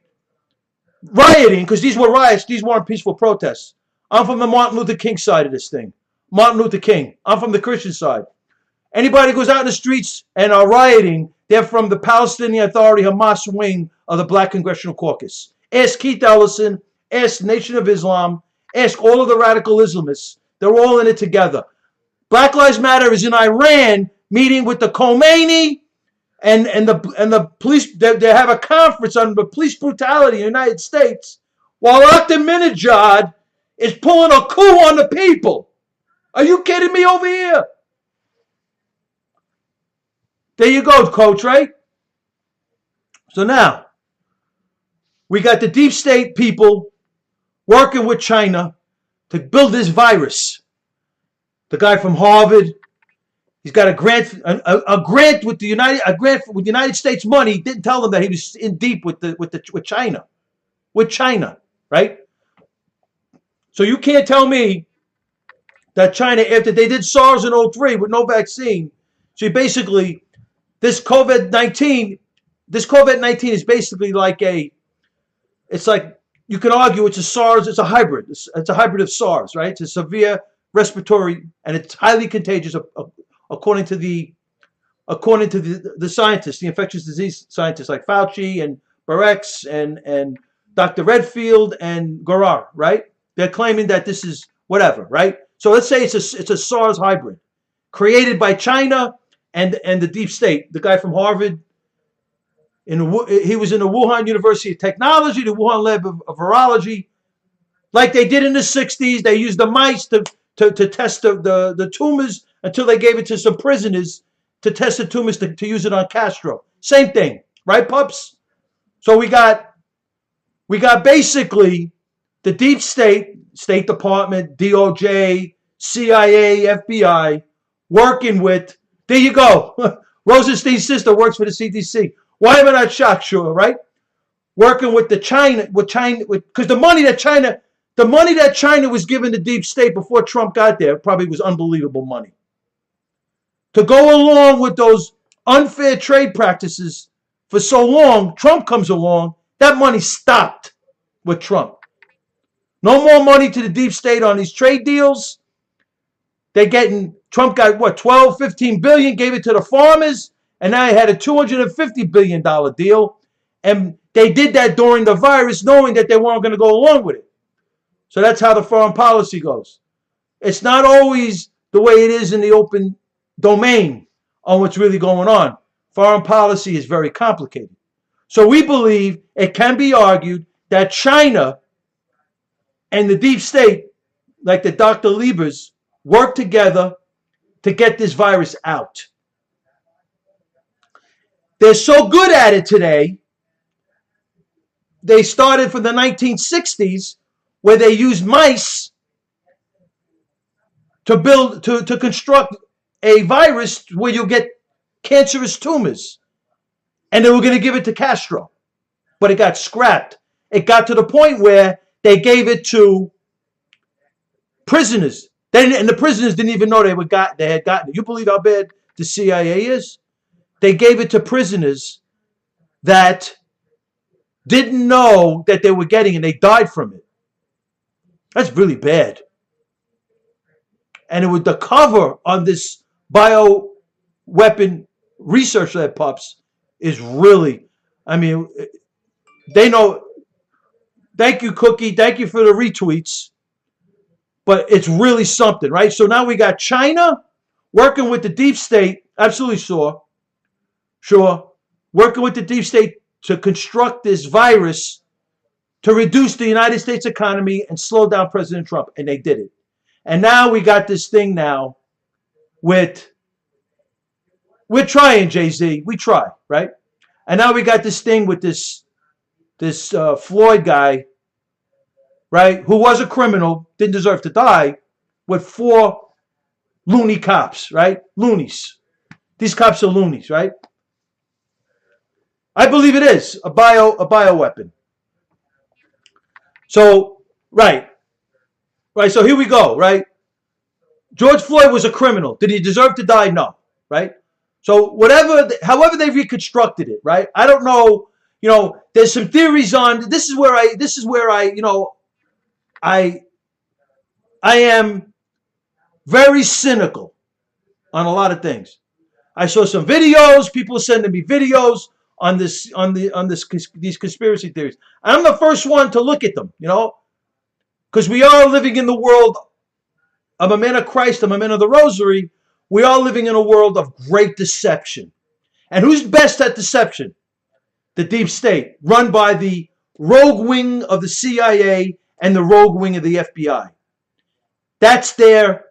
rioting, because these were riots, these weren't peaceful protests. I'm from the Martin Luther King side of this thing. Martin Luther King. I'm from the Christian side. Anybody goes out in the streets and are rioting, They're from the Palestinian Authority Hamas wing of the Black Congressional Caucus. Ask Keith Ellison, ask Nation of Islam, ask all of the radical Islamists. They're all in it together. Black Lives Matter is in Iran meeting with the Khomeini and the police. They have a conference on the police brutality in the United States, while Ahmadinejad is pulling a coup on the people. Are you kidding me over here? There you go, Coach, right? So now, we got the deep state people working with China to build this virus. The guy from Harvard, he's got a grant with the United States money. Didn't tell them that he was in deep with China, right? So you can't tell me that China, after they did SARS in 2003 with no vaccine, so basically this COVID-19 is basically like it's like, you can argue it's a SARS, it's a hybrid. It's a hybrid of SARS, right? It's a severe respiratory, and it's highly contagious according to the scientists, the infectious disease scientists like Fauci and Barex and Dr. Redfield and Gorar, right? They're claiming that this is whatever, right? So let's say it's a SARS hybrid created by China and the deep state. The guy from Harvard, he was in the Wuhan University of Technology, the Wuhan Lab of Virology, like they did in the 60s. They used the mice to test the tumors until they gave it to some prisoners to test the tumors to use it on Castro. Same thing, right, pups? So we got basically the deep state, State Department, DOJ, CIA, FBI, working with, there you go, Rosenstein's sister works for the CDC. Why am I not shocked? Sure, right? Working with China, because the money that China was giving the deep state before Trump got there probably was unbelievable money. To go along with those unfair trade practices for so long, Trump comes along, that money stopped with Trump. No more money to the deep state on these trade deals. Trump got what, 12, 15 billion, gave it to the farmers, and now he had a $250 billion deal. And they did that during the virus, knowing that they weren't going to go along with it. So that's how the foreign policy goes. It's not always the way it is in the open domain on what's really going on. Foreign policy is very complicated. So we believe it can be argued that China and the deep state, like the Dr. Liebers, work together to get this virus out. They're so good at it today. They started from the 1960s, where they used mice to construct a virus where you'll get cancerous tumors. And they were going to give it to Castro, but it got scrapped. It got to the point where they gave it to prisoners. And the prisoners didn't even know they had gotten it. You believe how bad the CIA is? They gave it to prisoners that didn't know that they were getting it, and they died from it. That's really bad. And it was the cover on this bioweapon research lab, pups, is really, I mean, they know. Thank you, Cookie. Thank you for the retweets. But it's really something, right? So now we got China working with the deep state, absolutely sure, working with the deep state to construct this virus to reduce the United States economy and slow down President Trump. And they did it. And now we got this thing now with, we're trying, Jay-Z. We try, right? And now we got this thing with this Floyd guy, right, who was a criminal, didn't deserve to die, with 4 loony cops, right? Loonies. These cops are loonies, right? I believe it is a bioweapon. So, right. So here we go, right? George Floyd was a criminal. Did he deserve to die? No, right? So however they reconstructed it, right? I don't know. You know, there's some theories on. This is where I, you know, I am very cynical on a lot of things. I saw some videos. People sending me videos on these conspiracy theories. I'm the first one to look at them, because we are living in the world. I'm a man of Christ. I'm a man of the Rosary. We are living in a world of great deception. And who's best at deception? The deep state, run by the rogue wing of the CIA and the rogue wing of the FBI. That's their,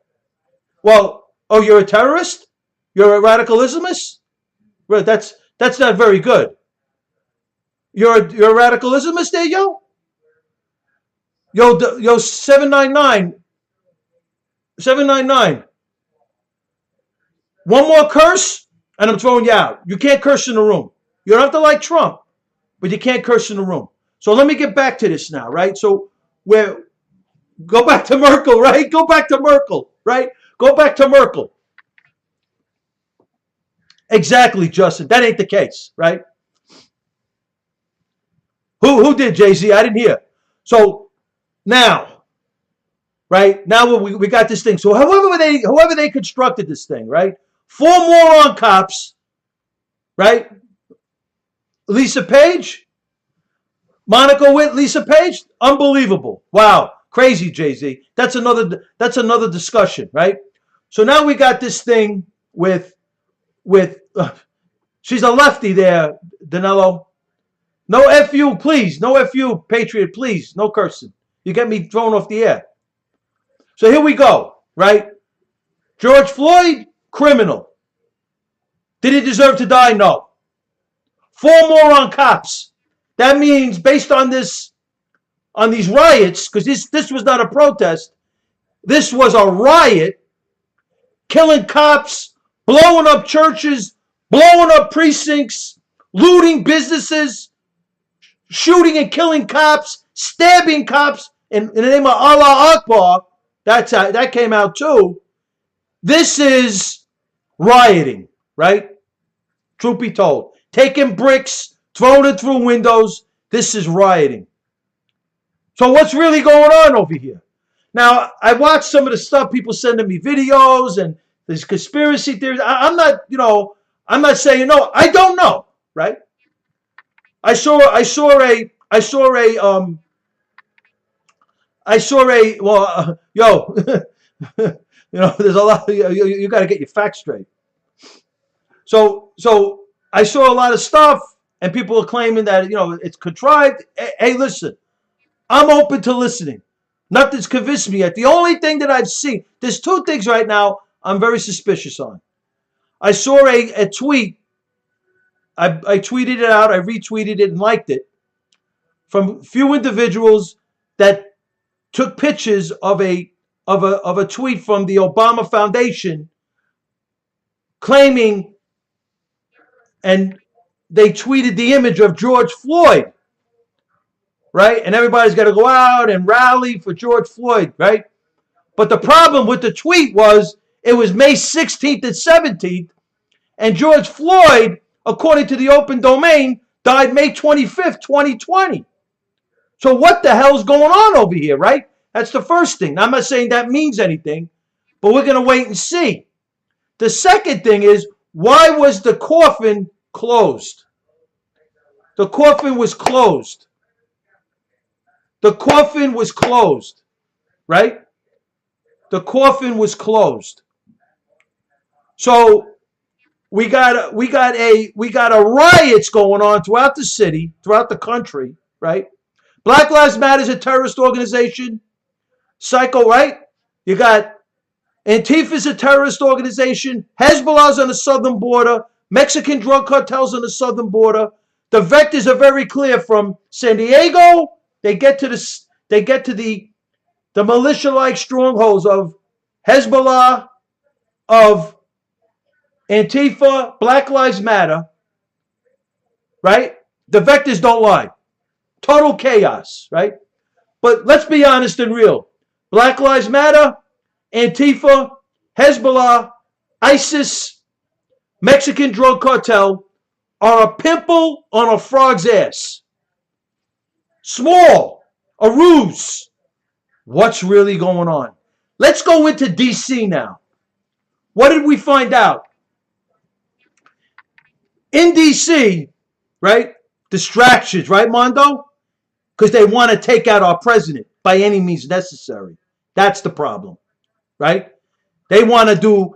well, oh, you're a terrorist? You're a radical Islamist? Well, that's not very good. You're a radical Islamist there, yo? Yo, 799. 799. One more curse, and I'm throwing you out. You can't curse in the room. You don't have to like Trump, but you can't curse in the room. So let me get back to this now, right? So go back to Merkel, right? Go back to Merkel, right? Go back to Merkel. Exactly, Justin. That ain't the case, right? Who did, Jay-Z? I didn't hear. So now, right? Now we got this thing. So whoever they constructed this thing, right? 4 moron cops, right? Lisa Page, Monica Witt, Lisa Page, unbelievable. Wow, crazy, Jay-Z. That's another discussion, right? So now we got this thing with she's a lefty there, Danilo. No FU, please. No FU, Patriot, please. No cursing. You get me thrown off the air. So here we go, right? George Floyd, criminal. Did he deserve to die? No. 4 moron cops. That means based on these riots, because this was not a protest, this was a riot, killing cops, blowing up churches, blowing up precincts, looting businesses, shooting and killing cops, stabbing cops in the name of Allah Akbar. That came out too. This is rioting, right? Truth be told. Taking bricks, throwing it through windows. This is rioting. So what's really going on over here? Now, I watched some of the stuff people sending me videos and these conspiracy theories. I'm not saying no. I don't know, right? I saw a there's a lot. You got to get your facts straight. So I saw a lot of stuff, and people are claiming that it's contrived. Hey, listen, I'm open to listening. Nothing's convinced me yet. The only thing that I've seen, there's 2 things right now I'm very suspicious on. I saw a tweet. I tweeted it out. I retweeted it and liked it from a few individuals that took pictures of a tweet from the Obama Foundation claiming, and they tweeted the image of George Floyd, right? And everybody's got to go out and rally for George Floyd, right? But the problem with the tweet was it was May 16th and 17th, and George Floyd, according to the open domain, died May 25th, 2020. So what the hell's going on over here, right? That's the first thing. Now, I'm not saying that means anything, but we're going to wait and see. The second thing is, why was the coffin closed? The coffin was closed. The coffin was closed, right? The coffin was closed. So we got riots going on throughout the city, throughout the country, right? Black Lives Matter is a terrorist organization. Psycho, right? You got Antifa's a terrorist organization. Hezbollah's on the southern border. Mexican drug cartels on the southern border. The vectors are very clear from San Diego. They get to the militia-like strongholds of Hezbollah, of Antifa, Black Lives Matter, right? The vectors don't lie. Total chaos, right? But let's be honest and real. Black Lives Matter, Antifa, Hezbollah, ISIS, Mexican drug cartel are a pimple on a frog's ass. Small, a ruse. What's really going on? Let's go into D.C. now. What did we find out? in D.C., right? Distractions, right, Mondo? Because they want to take out our president by any means necessary. That's the problem, right? They want to do,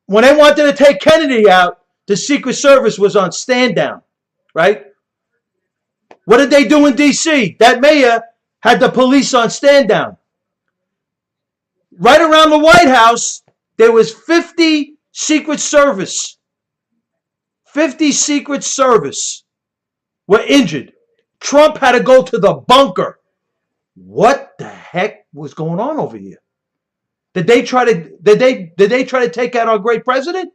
when they wanted to take Kennedy out, the Secret Service was on stand down, right? What did they do in D.C.? That mayor had the police on stand down. Right around the White House, there was 50 Secret Service. 50 Secret Service were injured. Trump had to go to the bunker. What the heck was going on over here? Did they try to take out our great president?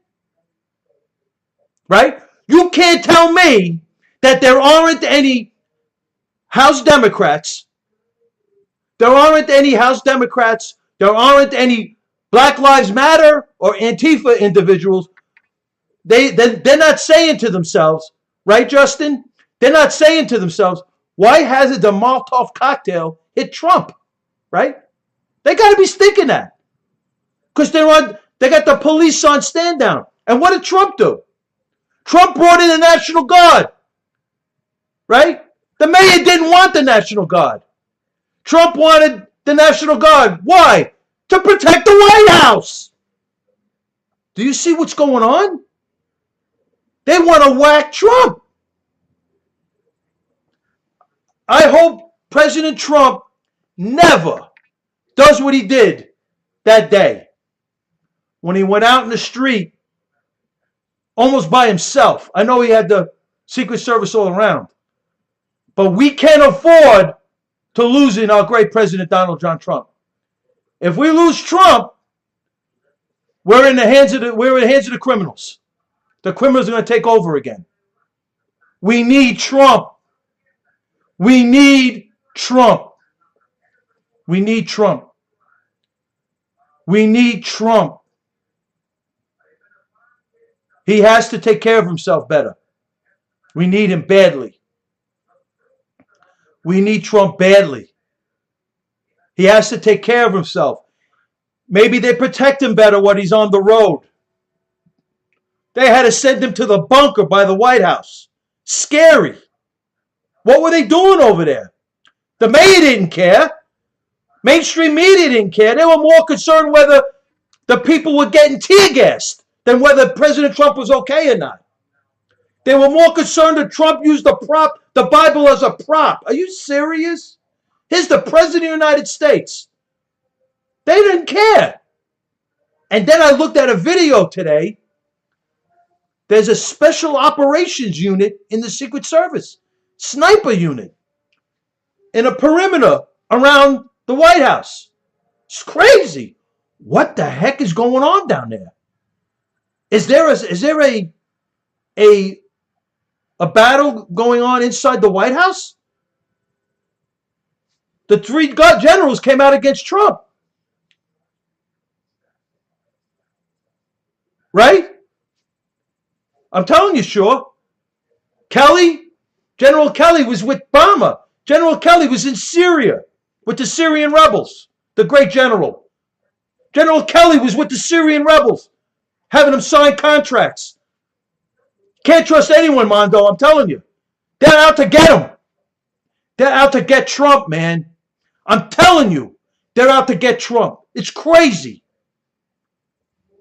Right? You can't tell me that there aren't any House Democrats. There aren't any House Democrats. There aren't any Black Lives Matter or Antifa individuals. They're not saying to themselves, right, Justin? They're not saying to themselves, why hasn't the Molotov cocktail hit Trump? Right? They got to be thinking that. Because they got the police on stand down. And what did Trump do? Trump brought in the National Guard. Right? The mayor didn't want the National Guard. Trump wanted the National Guard. Why? To protect the White House. Do you see what's going on? They want to whack Trump. I hope President Trump never does what he did that day when he went out in the street almost by himself. I know he had the Secret Service all around, but we can't afford to losing our great President Donald John Trump. If we lose Trump, we're in the hands of the criminals. The criminals are going to take over again. We need Trump. We need Trump. We need Trump. We need Trump. He has to take care of himself better. We need him badly. We need Trump badly. He has to take care of himself. Maybe they protect him better when he's on the road. They had to send him to the bunker by the White House. Scary. What were they doing over there? The mayor didn't care. Mainstream media didn't care. They were more concerned whether the people were getting tear gassed than whether President Trump was okay or not. They were more concerned that Trump used the Bible as a prop. Are you serious? Here's the President of the United States. They didn't care. And then I looked at a video today. There's a special operations unit in the Secret Service. Sniper unit. In a perimeter around the White House. It's crazy. What the heck is going on down there? Is there a battle going on inside the White House? The three generals came out against Trump. Right? I'm telling you, sure. General Kelly was with Obama. General Kelly was in Syria with the Syrian rebels, the great general. General Kelly was with the Syrian rebels, having them sign contracts. Can't trust anyone, Mondo, I'm telling you. They're out to get him. They're out to get Trump, man. I'm telling you, they're out to get Trump. It's crazy.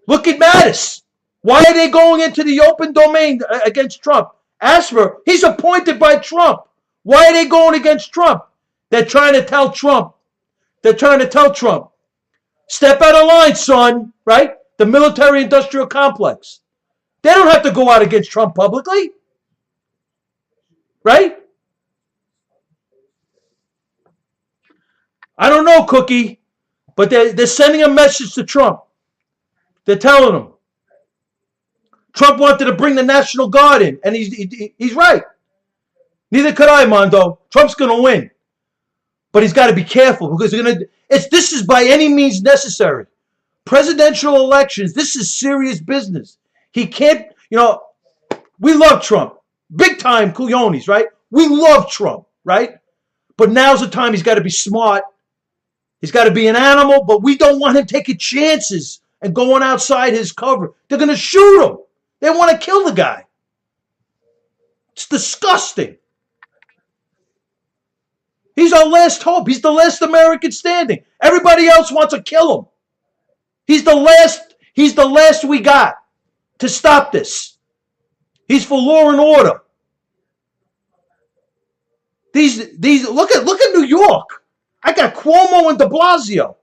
Look at Mattis. Why are they going into the open domain against Trump? Asper, he's appointed by Trump. Why are they going against Trump? They're trying to tell Trump. Step out of line, son, right? The military-industrial complex. They don't have to go out against Trump publicly. Right? I don't know, Cookie, but they're sending a message to Trump. They're telling him. Trump wanted to bring the National Guard in, and he's right. Neither could I, Mondo. Trump's going to win. But he's got to be careful because this is by any means necessary. Presidential elections, this is serious business. He can't, we love Trump. Big time coyones, right? We love Trump, right? But now's the time he's got to be smart. He's got to be an animal, but we don't want him taking chances and going outside his cover. They're going to shoot him. They want to kill the guy. It's disgusting. He's our last hope. He's the last American standing. Everybody else wants to kill him. He's the last we got to stop this. He's for law and order. These look at New York. I got Cuomo and de Blasio.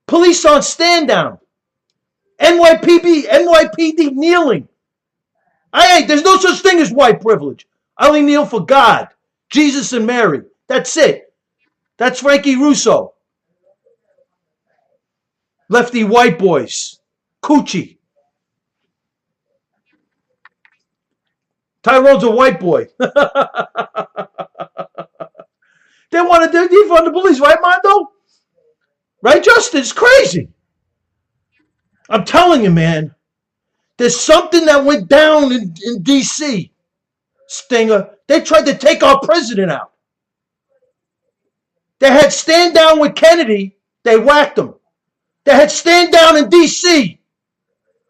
Police on stand down. NYPD kneeling. There's no such thing as white privilege. I only kneel for God, Jesus and Mary. That's it. That's Frankie Russo. Lefty white boys. Coochie. Tyrone's a white boy. They want to defund the police, right, Mondo? Right, Justin? It's crazy. I'm telling you, man. There's something that went down in D.C., Stinger. They tried to take our president out. They had stand down with Kennedy. They whacked him. They had stand down in D.C.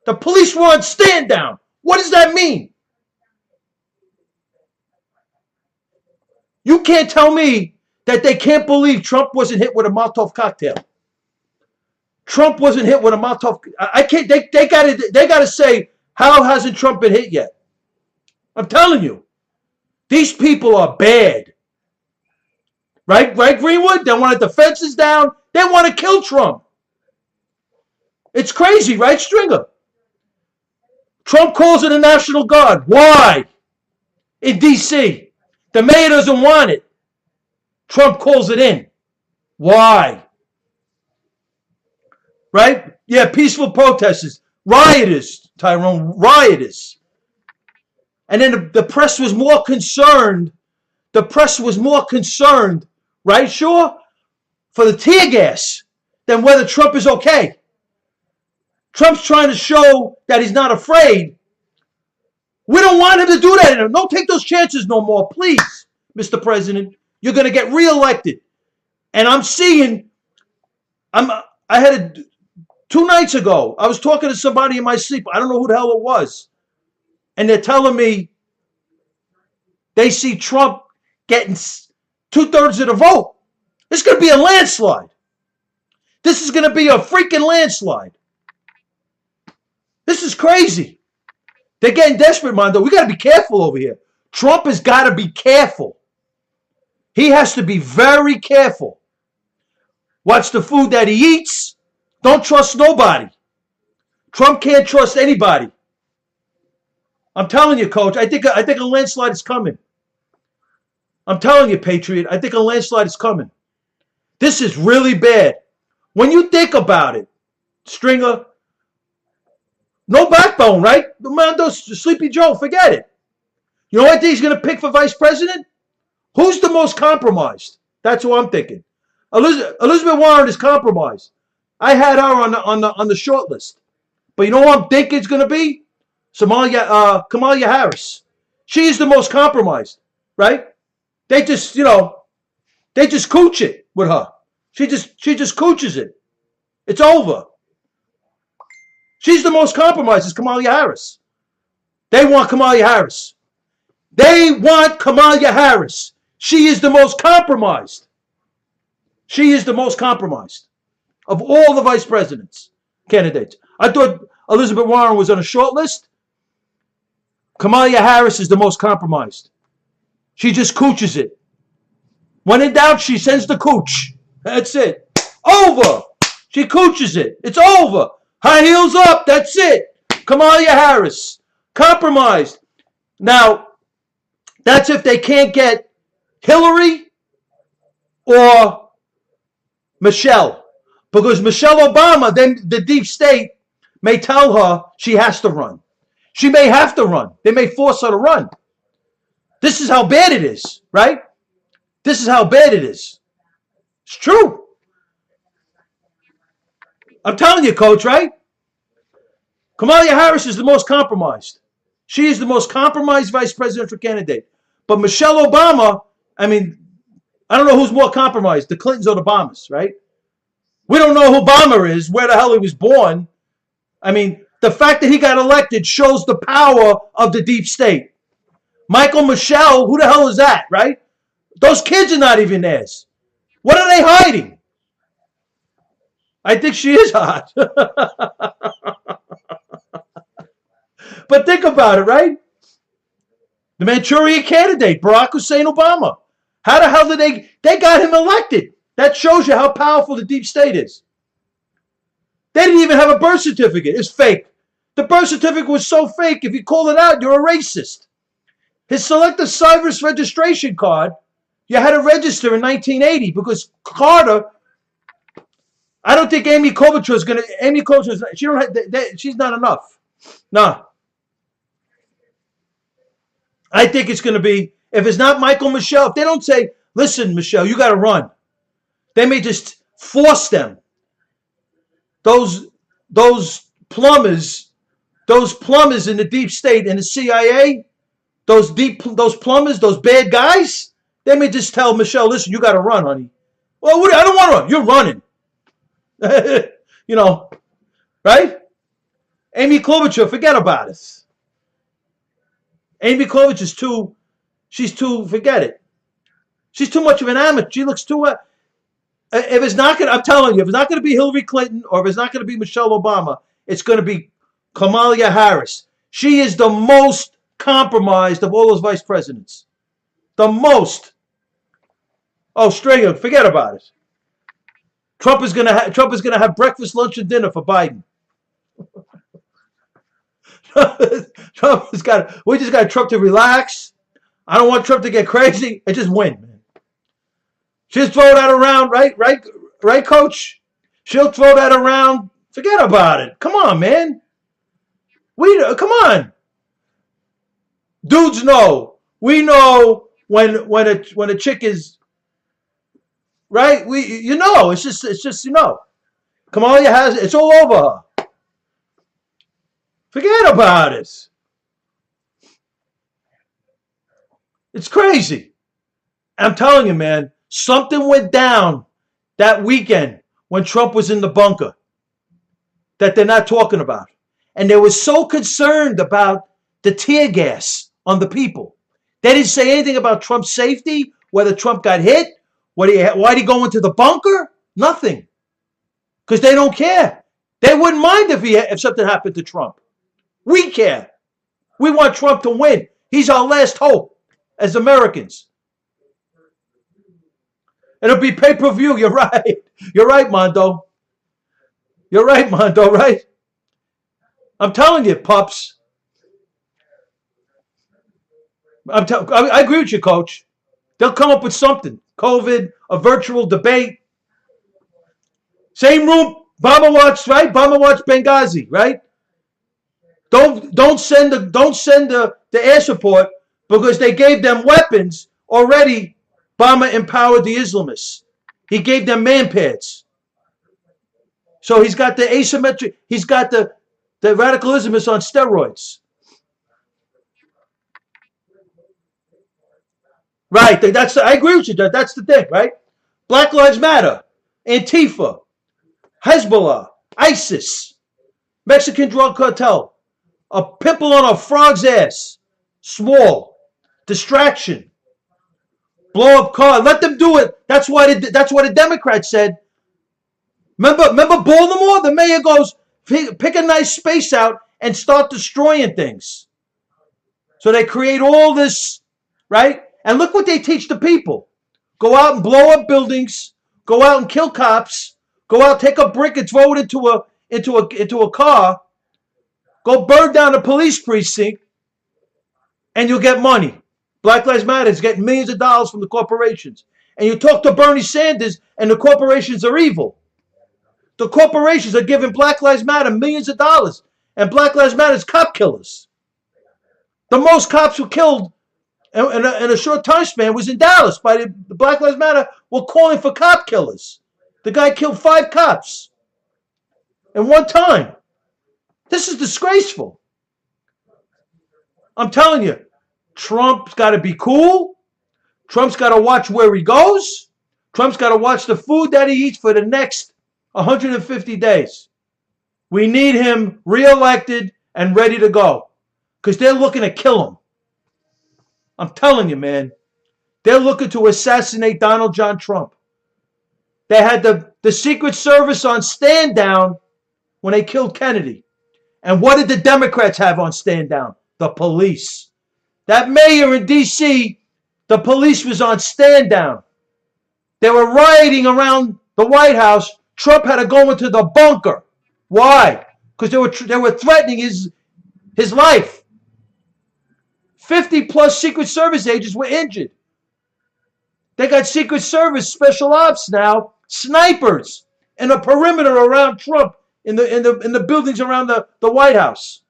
The police were on stand down. What does that mean? You can't tell me that they can't believe Trump wasn't hit with a Molotov cocktail. Trump wasn't hit with a Molotov. I can't. They got to say, how hasn't Trump been hit yet? I'm telling you, these people are bad. Right, Greenwood. They want the defenses down. They want to kill Trump. It's crazy, right, Stringer? Trump calls it a National Guard. Why? In D.C. The mayor doesn't want it. Trump calls it in. Why? Right? Yeah, peaceful protesters. Rioters, Tyrone, rioters. And then the press was more concerned. The press was more concerned, right, Shaw, for the tear gas than whether Trump is okay. Trump's trying to show that he's not afraid. We don't want him to do that anymore. Don't take those chances no more, please, Mr. President. You're going to get reelected. And I'm seeing, I had 2 nights ago, I was talking to somebody in my sleep. I don't know who the hell it was. And they're telling me they see Trump getting 2/3 of the vote. It's going to be a landslide. This is going to be a freaking landslide. This is crazy. They're getting desperate, Mondo. We got to be careful over here. Trump has got to be careful. He has to be very careful. Watch the food that he eats. Don't trust nobody. Trump can't trust anybody. I'm telling you, Coach, I think a landslide is coming. I'm telling you, Patriot, I think a landslide is coming. This is really bad. When you think about it, Stringer, no backbone, right? Mondo, Sleepy Joe, forget it. You know what I think he's going to pick for vice president? Who's the most compromised? That's what I'm thinking. Elizabeth Warren is compromised. I had her on the short list. But you know what I'm thinking it's going to be? Kamala Harris. She's the most compromised, right? They just cooch it with her. She just cooches it. It's over. She's the most compromised, is Kamala Harris. They want Kamala Harris. They want Kamala Harris. She is the most compromised. She is the most compromised of all the vice presidents candidates. I thought Elizabeth Warren was on a short list. Kamala Harris is the most compromised. She just cooches it. When in doubt, she sends the cooch. That's it. Over. She cooches it. It's over. High heels up. That's it. Kamala Harris. Compromised. Now, that's if they can't get Hillary or Michelle. Because Michelle Obama, then the deep state may tell her she has to run. She may have to run. They may force her to run. This is how bad it is, right? This is how bad it is. It's true. I'm telling you, Coach, right? Kamala Harris is the most compromised. She is the most compromised vice presidential candidate. But Michelle Obama, I mean, I don't know who's more compromised, the Clintons or the Obamas, right? We don't know who Obama is, where the hell he was born. I mean, The fact that he got elected shows the power of the deep state. Michael Michelle, who the hell is that, right? Those kids are not even theirs. What are they hiding? I think she is hot. But think about it, right? The Manchurian candidate, Barack Hussein Obama. How the hell did they got him elected? That shows you how powerful the deep state is. They didn't even have a birth certificate. It's fake. The birth certificate was so fake, if you call it out, you're a racist. His selective service registration card, you had to register in 1980 because Carter, I don't think Amy Klobuchar is going to, she's not enough. No. I think it's going to be, if it's not Michael Michelle, if they don't say, listen, Michelle, you got to run. They may just force them. Those plumbers in the deep state and the CIA, those plumbers, those bad guys, they may just tell Michelle, listen, you got to run, honey. Well, I don't want to run. You're running. You know, right? Amy Klobuchar, forget about it. Amy Klobuchar forget it. She's too much of an amateur. She looks too, if it's not going to, I'm telling you, if it's not going to be Hillary Clinton or if it's not going to be Michelle Obama, it's going to be Kamala Harris. She is the most compromised of all those vice presidents. The most. Oh, Stringer, forget about it. Trump is going to have breakfast, lunch, and dinner for Biden. We just got Trump to relax. I don't want Trump to get crazy and just win, man. Just throw that around, right, Coach? She'll throw that around. Forget about it. Come on, man. Come on. Dudes know. We know when a chick is right. It's just Kamala has it. It's all over her. Forget about it. It's crazy. I'm telling you, man, something went down that weekend when Trump was in the bunker that they're not talking about. And they were so concerned about the tear gas on the people. They didn't say anything about Trump's safety, whether Trump got hit, why'd he go into the bunker? Nothing. Because they don't care. They wouldn't mind if something happened to Trump. We care. We want Trump to win. He's our last hope as Americans. It'll be pay-per-view. You're right. You're right, Mondo. You're right, Mondo, right? I'm telling you, pups. I agree with you, Coach. They'll come up with something. COVID, a virtual debate. Same room. Bomber watch, right? Bomber watch Benghazi, right? Don't send the air support because they gave them weapons already. Obama empowered the Islamists. He gave them man pads. So he's got the asymmetric. He's got the radical Islamists on steroids. Right. I agree with you. That's the thing, right? Black Lives Matter, Antifa, Hezbollah, ISIS, Mexican drug cartel, a pimple on a frog's ass, small, distraction, blow up car. Let them do it. That's what the Democrats said. Remember Baltimore? The mayor goes, pick a nice space out and start destroying things. So they create all this, right? And look what they teach the people. Go out and blow up buildings. Go out and kill cops. Go out, take a brick and throw it into a car. Go burn down a police precinct, and you'll get money. Black Lives Matter is getting millions of dollars from the corporations. And you talk to Bernie Sanders, and the corporations are evil. The corporations are giving Black Lives Matter millions of dollars. And Black Lives Matter is cop killers. The most cops were killed in a short time span was in Dallas by the Black Lives Matter were calling for cop killers. The guy killed 5 cops in one time. This is disgraceful. I'm telling you, Trump's got to be cool. Trump's got to watch where he goes. Trump's got to watch the food that he eats for the next 150 days. We need him reelected and ready to go. Because they're looking to kill him. I'm telling you, man. They're looking to assassinate Donald John Trump. They had the Secret Service on stand down when they killed Kennedy. And what did the Democrats have on stand down? The police. That mayor in D.C., the police was on stand down. They were rioting around the White House. Trump had to go into the bunker. Why? Because they were threatening his life. 50 plus Secret Service agents were injured. They got Secret Service special ops now, snipers, in a perimeter around Trump in the buildings around the White House.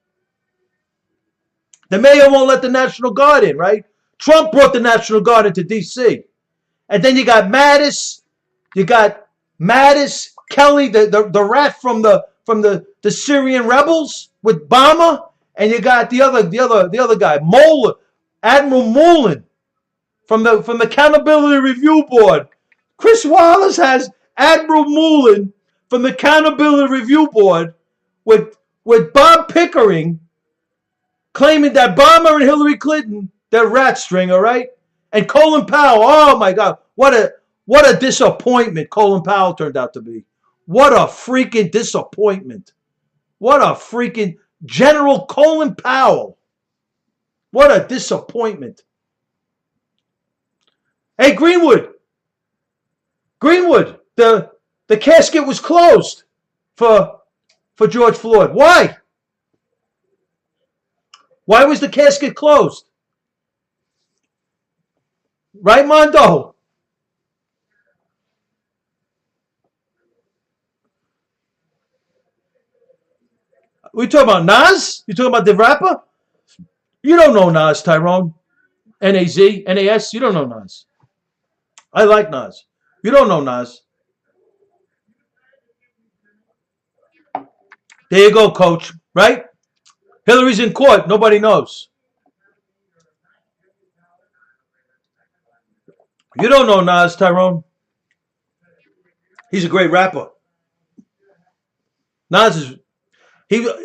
The mayor won't let the National Guard in, right? Trump brought the National Guard into D.C. And then you got Mattis, Kelly, the rat from the Syrian rebels with Obama, and you got the other guy, Admiral Mullen from the Accountability Review Board. Chris Wallace has Admiral Mullen from the Accountability Review Board with Bob Pickering claiming that Obama and Hillary Clinton, they're rat string, all right? And Colin Powell, oh my God, what a disappointment Colin Powell turned out to be. What a freaking disappointment. What a freaking General Colin Powell. What a disappointment. Hey, Greenwood, the casket was closed for George Floyd. Why? Why was the casket closed? Right, Mondo? We talking about Nas? You talking about the rapper? You don't know Nas, Tyrone. N-A-Z, N-A-S. You don't know Nas. I like Nas. You don't know Nas. There you go, coach. Right? Hillary's in court. Nobody knows. You don't know Nas, Tyrone. He's a great rapper. Nas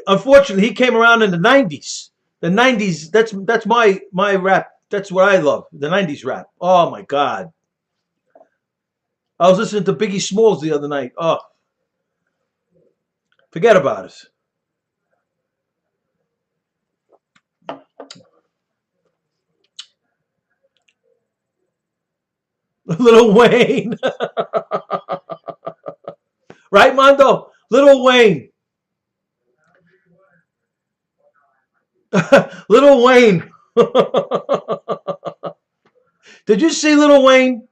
unfortunately he came around in the 90s. The 90s, that's my rap. That's what I love. The 90s rap. Oh my God. I was listening to Biggie Smalls the other night. Oh. Forget about it. Lil Wayne. Right, Mondo? Lil Wayne. Lil Wayne. Did you see Lil Wayne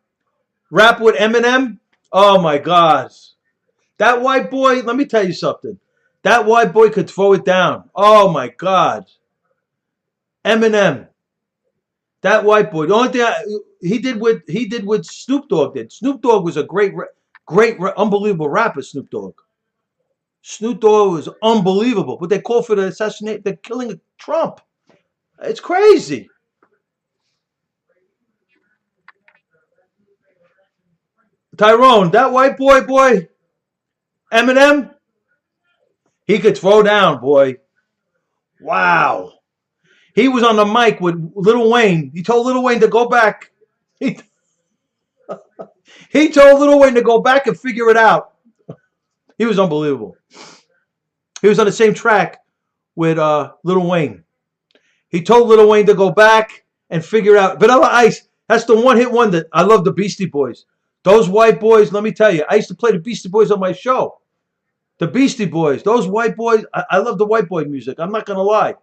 rap with Eminem? Oh my God. That white boy, let me tell you something. That white boy could throw it down. Oh my God. Eminem. That white boy. The only thing he did what Snoop Dogg did. Snoop Dogg was a great, unbelievable rapper. Snoop Dogg. Snoop Dogg was unbelievable. But they called for the assassination, the killing of Trump. It's crazy. Tyrone, that white boy, Eminem, he could throw down, boy. Wow. He was on the mic with Lil Wayne. He told Lil Wayne to go back. He told Lil Wayne to go back and figure it out. He was unbelievable. He was on the same track with Lil Wayne. He told Lil Wayne to go back and figure out. Vanilla Ice, that's the one-hit wonder. I love the Beastie Boys. Those white boys, let me tell you, I used to play the Beastie Boys on my show. The Beastie Boys, those white boys, I love the white boy music. I'm not going to lie.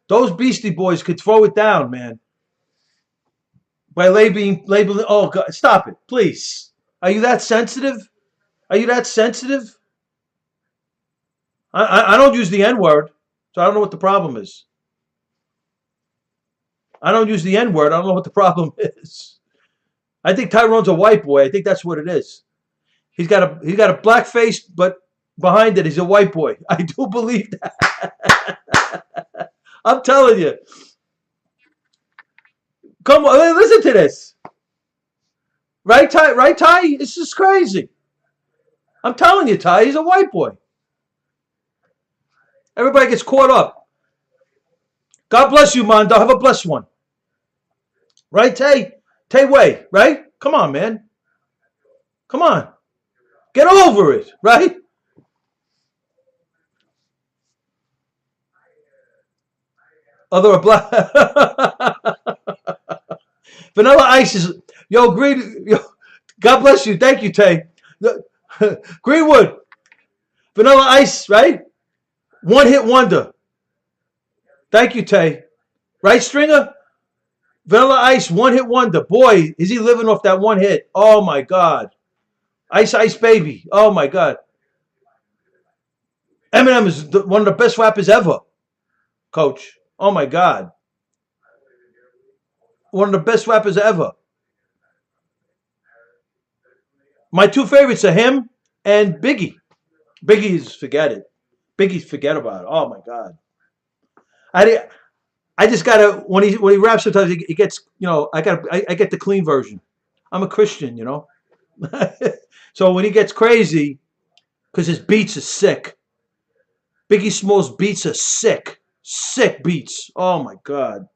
Those Beastie Boys could throw it down, man. By labeling, oh, God, stop it, please. Are you that sensitive? Are you that sensitive? I don't use the N-word, so I don't know what the problem is. I don't use the N-word. I don't know what the problem is. I think Tyrone's a white boy. I think that's what it is. He's got a black face, but behind it, he's a white boy. I do believe that. I'm telling you. Come on, listen to this. Right, Ty? Right, Ty? This is crazy. I'm telling you, Ty, he's a white boy. Everybody gets caught up. God bless you, Mondo. Have a blessed one. Right, Tay? Tay Way, right? Come on, man. Come on. Get over it, right? Other black. Vanilla Ice is. Yo, Green. Yo, God bless you. Thank you, Tay. Greenwood. Vanilla Ice, right? One hit wonder. Thank you, Tay. Right, Stringer? Vanilla Ice, one hit wonder. Boy, is he living off that one hit. Oh, my God. Ice Ice Baby. Oh, my God. Eminem is one of the best rappers ever, Coach. Oh, my God. One of the best rappers ever. My two favorites are him and Biggie. Biggie's forget it. Biggie's forget about it. Oh, my God. I just gotta when he raps sometimes he gets I get the clean version. I'm a Christian, so when he gets crazy, because his beats are sick. Biggie Smalls beats are sick beats. Oh my God,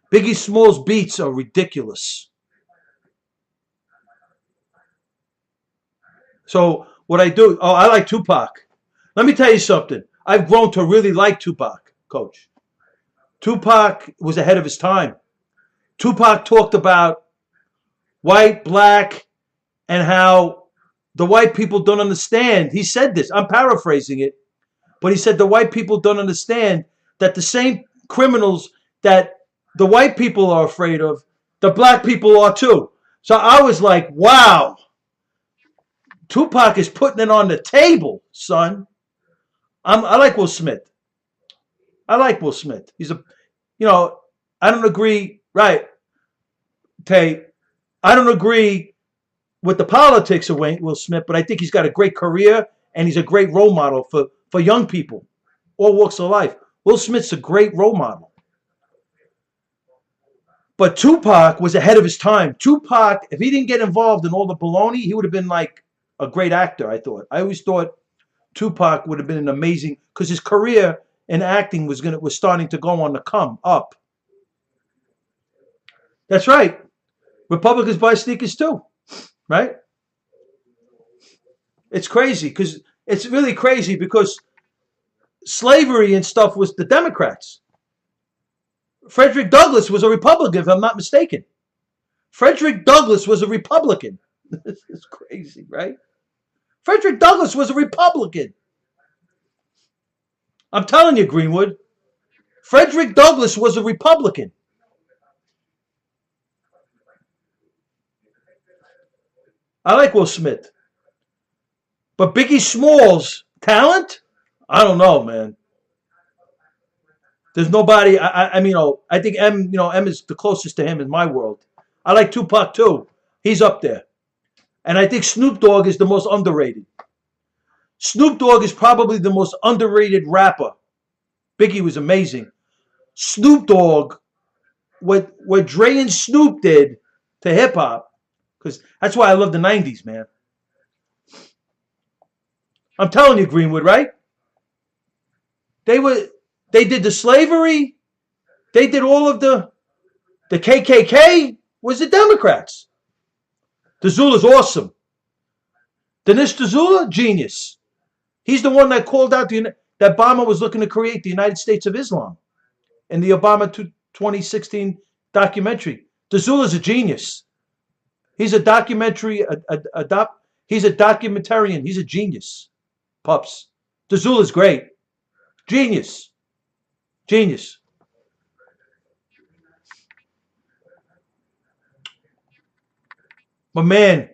Biggie Smalls beats are ridiculous. So what I do? Oh, I like Tupac. Let me tell you something. I've grown to really like Tupac, Coach. Tupac was ahead of his time. Tupac talked about white, black, and how the white people don't understand. He said this. I'm paraphrasing it. But he said the white people don't understand that the same criminals that the white people are afraid of, the black people are too. So I was like, wow. Tupac is putting it on the table, son. I like Will Smith. I like Will Smith. He's I don't agree, right, Tay, I don't agree with the politics of Will Smith, but I think he's got a great career and he's a great role model for young people, all walks of life. Will Smith's a great role model. But Tupac was ahead of his time. Tupac, if he didn't get involved in all the baloney, he would have been like a great actor, I thought. I always thought Tupac would have been an amazing, because his career in acting was starting to go on the come up. That's right. Republicans buy sneakers too, right? It's crazy because it's really crazy because slavery and stuff was the Democrats. Frederick Douglass was a Republican, if I'm not mistaken. Frederick Douglass was a Republican. This is crazy, right? Frederick Douglass was a Republican. I'm telling you, Greenwood. Frederick Douglass was a Republican. I like Will Smith. But Biggie Smalls, talent? I don't know, man. There's nobody. I mean, I think M is the closest to him in my world. I like Tupac too. He's up there. And I think Snoop Dogg is the most underrated. Snoop Dogg is probably the most underrated rapper. Biggie was amazing. Snoop Dogg, what Dre and Snoop did to hip hop, because that's why I love the 90s, man. I'm telling you, Greenwood, right? They did the slavery. They did all of the KKK was the Democrats. Dazula's awesome. Dinesh D'Souza, genius. He's the one that called out that Obama was looking to create the United States of Islam in the Obama 2016 documentary. D'Souza's a genius. He's a he's a documentarian. He's a genius. Pups. D'Souza's great. Genius. Genius. But man,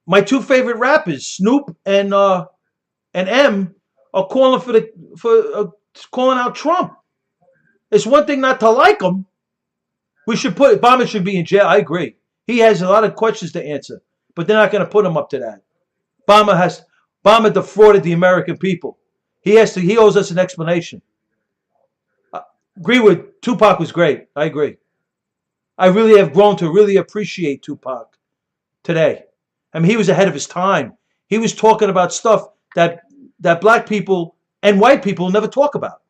my two favorite rappers, Snoop and M, are calling calling out Trump. It's one thing not to like him. Obama should be in jail. I agree. He has a lot of questions to answer, but they're not going to put him up to that. Obama defrauded the American people. He owes us an explanation. Agree with Tupac was great. I agree. I really have grown to really appreciate Tupac today. I mean, he was ahead of his time. He was talking about stuff that black people and white people never talk about.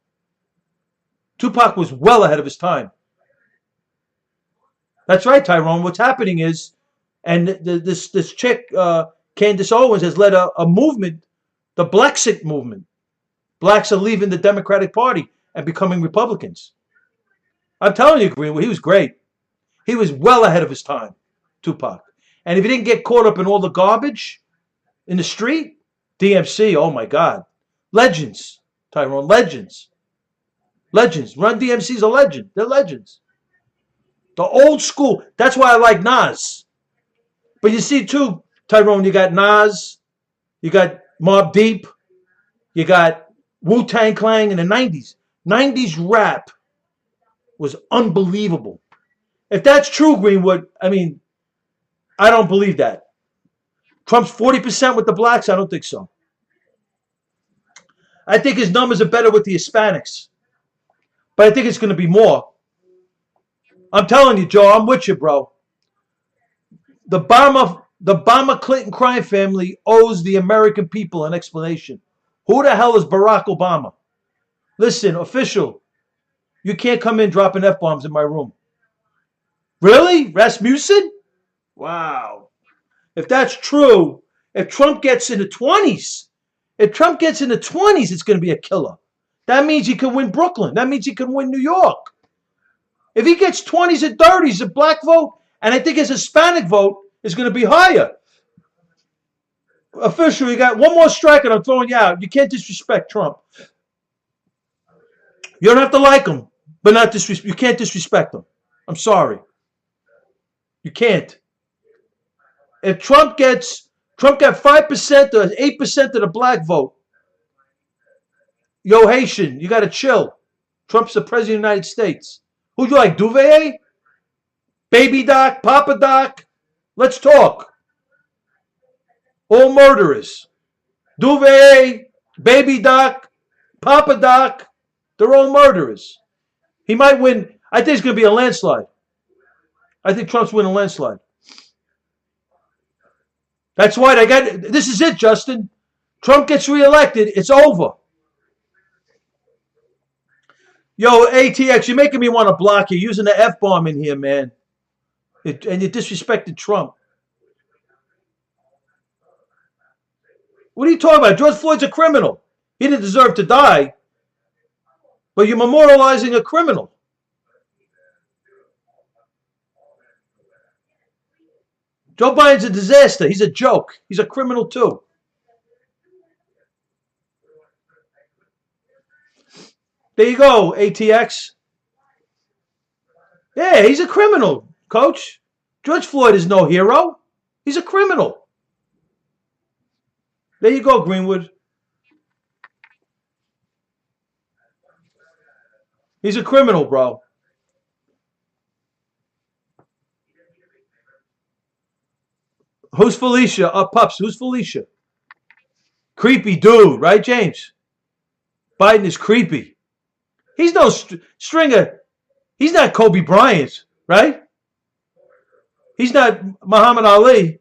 Tupac was well ahead of his time. That's right, Tyrone. What's happening is, and this chick, Candace Owens, has led a movement, the Blexit movement. Blacks are leaving the Democratic Party and becoming Republicans. I'm telling you, Greenwood, he was great. He was well ahead of his time, Tupac. And if he didn't get caught up in all the garbage in the street, DMC, oh my God. Legends, Tyrone, legends. Legends. Run DMC's a legend. They're legends. The old school. That's why I like Nas. But you see, too, Tyrone, you got Nas, you got Mobb Deep, you got Wu-Tang Clan in the 90s. 90s rap was unbelievable. If that's true, Greenwood, I mean, I don't believe that. Trump's 40% with the blacks? I don't think so. I think his numbers are better with the Hispanics. But I think it's going to be more. I'm telling you, Joe, I'm with you, bro. The Obama-Clinton crime family owes the American people an explanation. Who the hell is Barack Obama? Listen, official, you can't come in dropping F-bombs in my room. Really? Rasmussen? Wow. If that's true, if Trump gets in the 20s, it's going to be a killer. That means he can win Brooklyn. That means he can win New York. If he gets 20s and 30s, the black vote, and I think his Hispanic vote is going to be higher. Official, you got one more strike and I'm throwing you out. You can't disrespect Trump. You don't have to like him, but you can't disrespect him. I'm sorry. You can't. If Trump got 5% or 8% of the black vote, yo, Haitian, you got to chill. Trump's the president of the United States. Who'd you like, Duvalier? Baby Doc? Papa Doc? Let's talk. All murderers. Duvalier, Baby Doc, Papa Doc, they're all murderers. He might win. I think it's going to be a landslide. I think Trump's winning a landslide. That's why this is it, Justin. Trump gets reelected, it's over. Yo, ATX, you're making me want to block you. Using the F-bomb in here, man. And you disrespected Trump. What are you talking about? George Floyd's a criminal. He didn't deserve to die. But you're memorializing a criminal. Joe Biden's a disaster. He's a joke. He's a criminal too. There you go, ATX. Yeah, he's a criminal, Coach. George Floyd is no hero. He's a criminal. There you go, Greenwood. He's a criminal, bro. Who's Felicia? Pups, who's Felicia? Creepy dude, right, James? Biden is creepy. He's no stringer. He's not Kobe Bryant, right? He's not Muhammad Ali.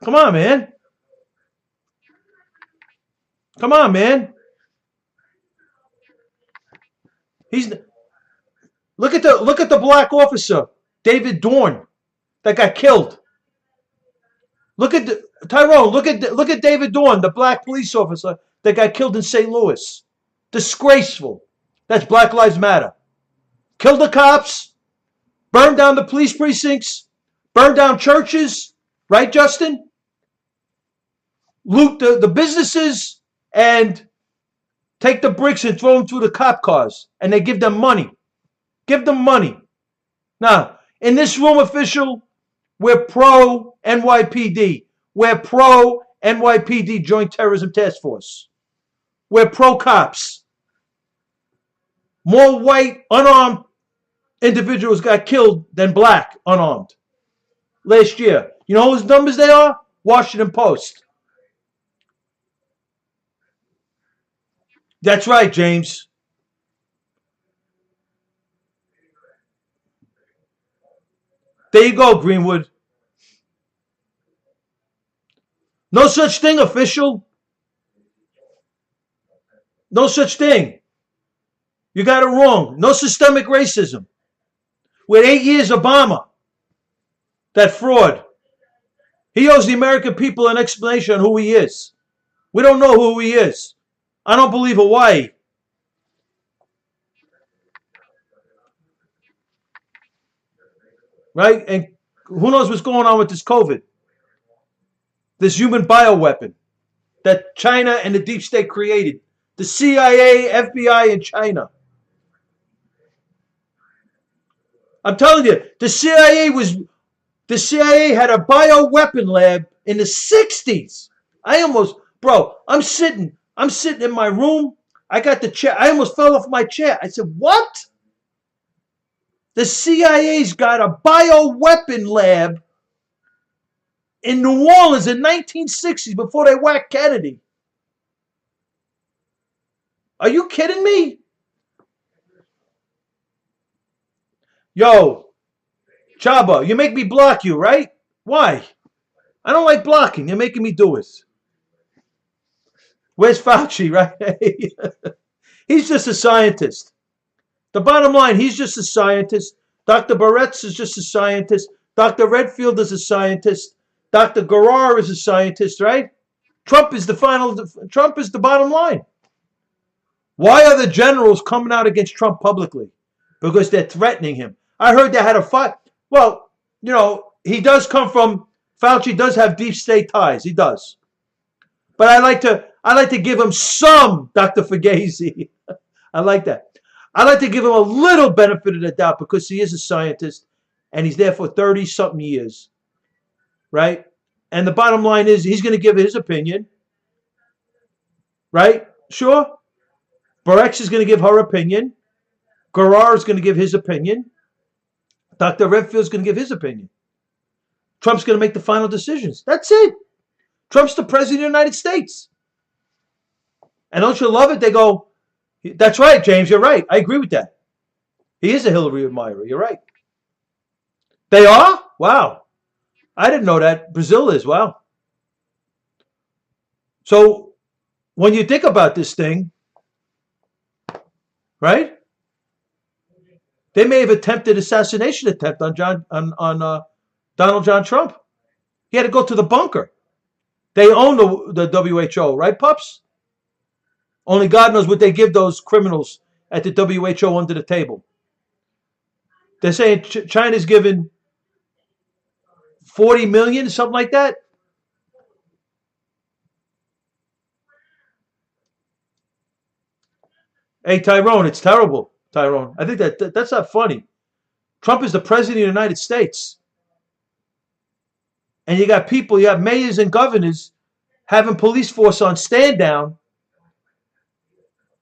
Come on, man. Come on, man. Look at the black officer, David Dorn, that got killed. Look at Tyrone. Look at David Dorn, the black police officer that got killed in St. Louis. Disgraceful. That's Black Lives Matter. Kill the cops, burn down the police precincts, burn down churches, right, Justin? Loot the businesses and take the bricks and throw them through the cop cars, and they give them money. Give them money. Now, in this room, official, we're pro NYPD. We're pro NYPD Joint Terrorism Task Force. We're pro cops. More white, unarmed individuals got killed than black, unarmed, last year. You know whose numbers they are? Washington Post. That's right, James. There you go, Greenwood. No such thing, official. No such thing. You got it wrong. No systemic racism. With 8 years Obama, that fraud. He owes the American people an explanation on who he is. We don't know who he is. I don't believe Hawaii. Right? And who knows what's going on with this COVID? This human bioweapon that China and the deep state created. The CIA, FBI, and China. I'm telling you, the CIA had a bioweapon lab in the 60s. I'm sitting in my room. I got the chair. I almost fell off my chair. I said, what? The CIA's got a bioweapon lab in New Orleans in 1960s before they whacked Kennedy. Are you kidding me? Yo, Chaba, you make me block you, right? Why? I don't like blocking. You're making me do it. Where's Fauci, right? He's just a scientist. The bottom line, he's just a scientist. Dr. Barretts is just a scientist. Dr. Redfield is a scientist. Dr. Garrar is a scientist, right? Trump is the bottom line. Why are the generals coming out against Trump publicly? Because they're threatening him. I heard they had a fight. Well, he does come from, Fauci does have deep state ties. He does. But I like to give him some, Dr. Fugazi. I like that. I like to give him a little benefit of the doubt because he is a scientist and he's there for 30-something years. Right? And the bottom line is he's going to give his opinion. Right? Sure. Barretts is going to give her opinion. Garrar is going to give his opinion. Dr. Redfield is going to give his opinion. Trump's going to make the final decisions. That's it. Trump's the president of the United States. And don't you love it? They go, that's right, James, you're right. I agree with that. He is a Hillary admirer. You're right. They are? Wow. I didn't know that. Brazil is. Wow. So when you think about this thing, right? They may have attempted assassination attempt on Donald John Trump. He had to go to the bunker. They own the WHO, right, pups? Only God knows what they give those criminals at the WHO under the table. They're saying China's given 40 million, something like that. Hey, Tyrone, it's terrible, Tyrone. I think that's not funny. Trump is the president of the United States. And you got people, you have mayors and governors having police force on stand down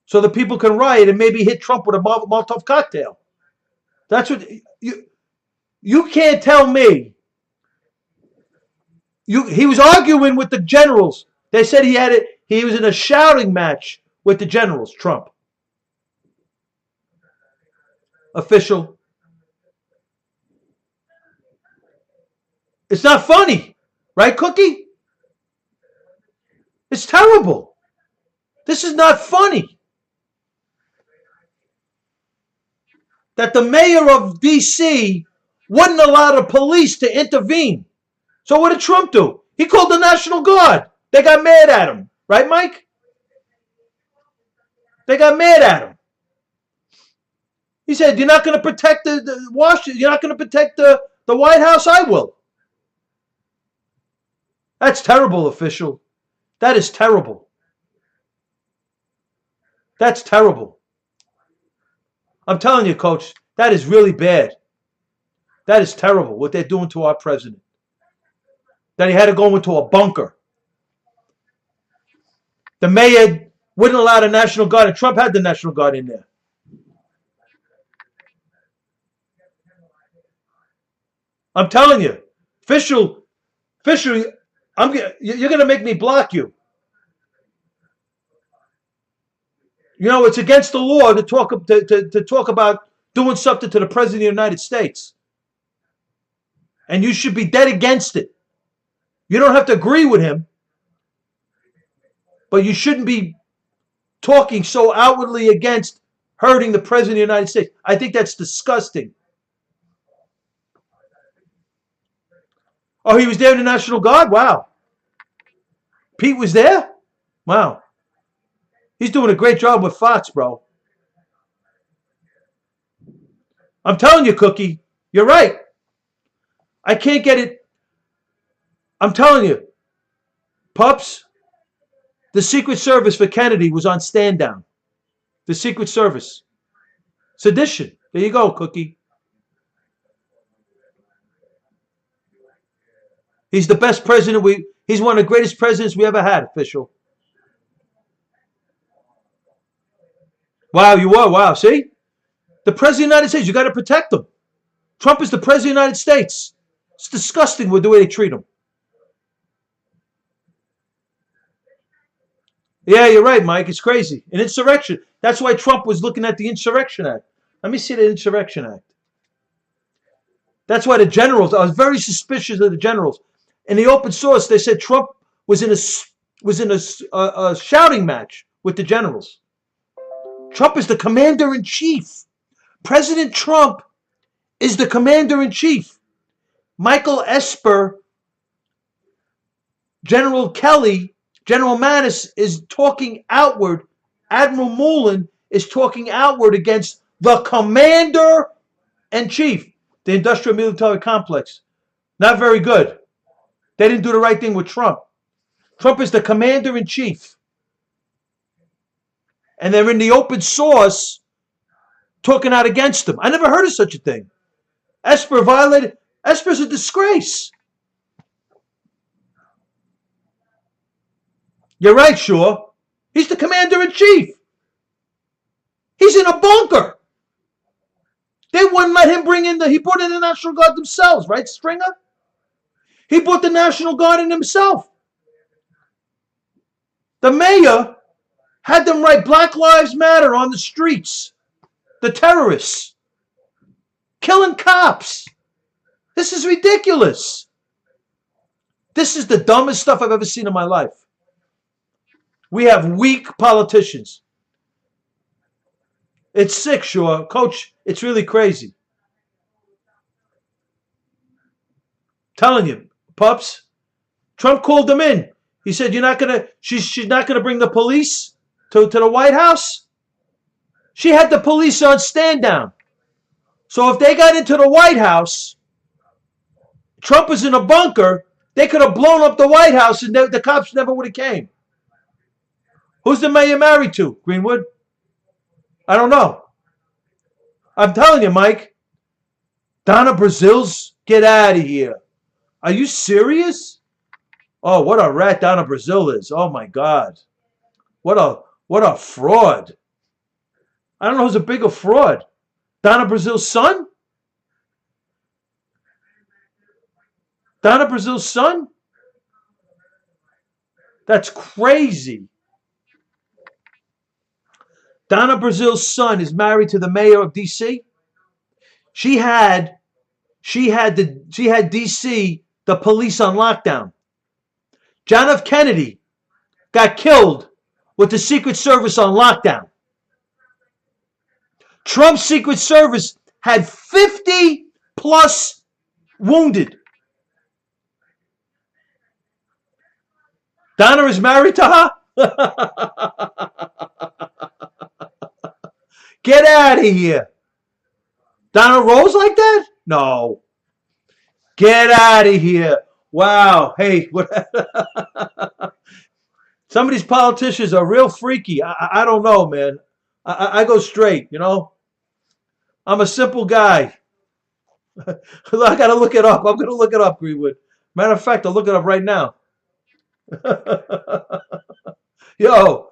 so that people can riot and maybe hit Trump with a Molotov cocktail. That's what you can't tell me. He was arguing with the generals. They said he was in a shouting match with the generals, Trump. Official. It's not funny, right, Cookie? It's terrible. This is not funny. That the mayor of D.C. wouldn't allow the police to intervene. So what did Trump do? He called the National Guard. They got mad at him. Right, Mike? They got mad at him. He said, you're not going to protect the Washington. You're not going to protect the White House. I will. That's terrible, official. That is terrible. That's terrible. I'm telling you, Coach, that is really bad. That is terrible, what they're doing to our president. That he had to go into a bunker. The mayor wouldn't allow the National Guard, and Trump had the National Guard in there. I'm telling you, official, you're going to make me block you. You know, it's against the law to talk about doing something to the president of the United States. And you should be dead against it. You don't have to agree with him, but you shouldn't be talking so outwardly against hurting the President of the United States. I think that's disgusting. Oh, he was there in the National Guard? Wow. Pete was there? Wow. He's doing a great job with Fox, bro. I'm telling you, Cookie, you're right. I can't get it. I'm telling you, Pups, the Secret Service for Kennedy was on stand down. The Secret Service. Sedition. There you go, Cookie. He's the best president he's one of the greatest presidents we ever had, official. Wow, you were. Wow, see? The President of the United States, you got to protect him. Trump is the President of the United States. It's disgusting with the way they treat him. Yeah, you're right, Mike. It's crazy. An insurrection. That's why Trump was looking at the Insurrection Act. Let me see the Insurrection Act. That's why the generals, I was very suspicious of the generals. In the open source, they said Trump was in a shouting match with the generals. Trump is the commander-in-chief. President Trump is the commander-in-chief. Michael Esper, General Kelly, General Mattis is talking outward. Admiral Mullen is talking outward against the commander-in-chief, the industrial military complex. Not very good. They didn't do the right thing with Trump. Trump is the commander-in-chief. And they're in the open source talking out against him. I never heard of such a thing. Esper violated. Esper's a disgrace. You're right, Shaw. He's the commander-in-chief. He's in a bunker. They wouldn't let him bring in he brought in the National Guard themselves, right, Stringer? He brought the National Guard in himself. The mayor had them write Black Lives Matter on the streets. The terrorists. Killing cops. This is ridiculous. This is the dumbest stuff I've ever seen in my life. We have weak politicians. It's sick, Shaw. Coach, it's really crazy. Telling you, Pups. Trump called them in. He said, "You're not gonna. She's not gonna bring the police to the White House." She had the police on stand down. So if they got into the White House, Trump was in a bunker. They could have blown up the White House, and the cops never would have came. Who's the mayor married to? Greenwood? I don't know. I'm telling you, Mike. Donna Brazil's, get out of here. Are you serious? Oh, what a rat Donna Brazil is. Oh, my God. What a fraud. I don't know who's a bigger fraud. Donna Brazil's son? Donna Brazil's son? That's crazy. Donna Brazil's son is married to the mayor of D.C. She had D.C. the police on lockdown. John F. Kennedy got killed with the Secret Service on lockdown. Trump's Secret Service had 50 plus wounded. Donna is married to her? Get out of here. Donna rolls like that? No. Get out of here. Wow. Hey, some of these politicians are real freaky. I don't know, man. I go straight, you know. I'm a simple guy. I got to look it up. I'm going to look it up, Greenwood. Matter of fact, I'll look it up right now. Yo,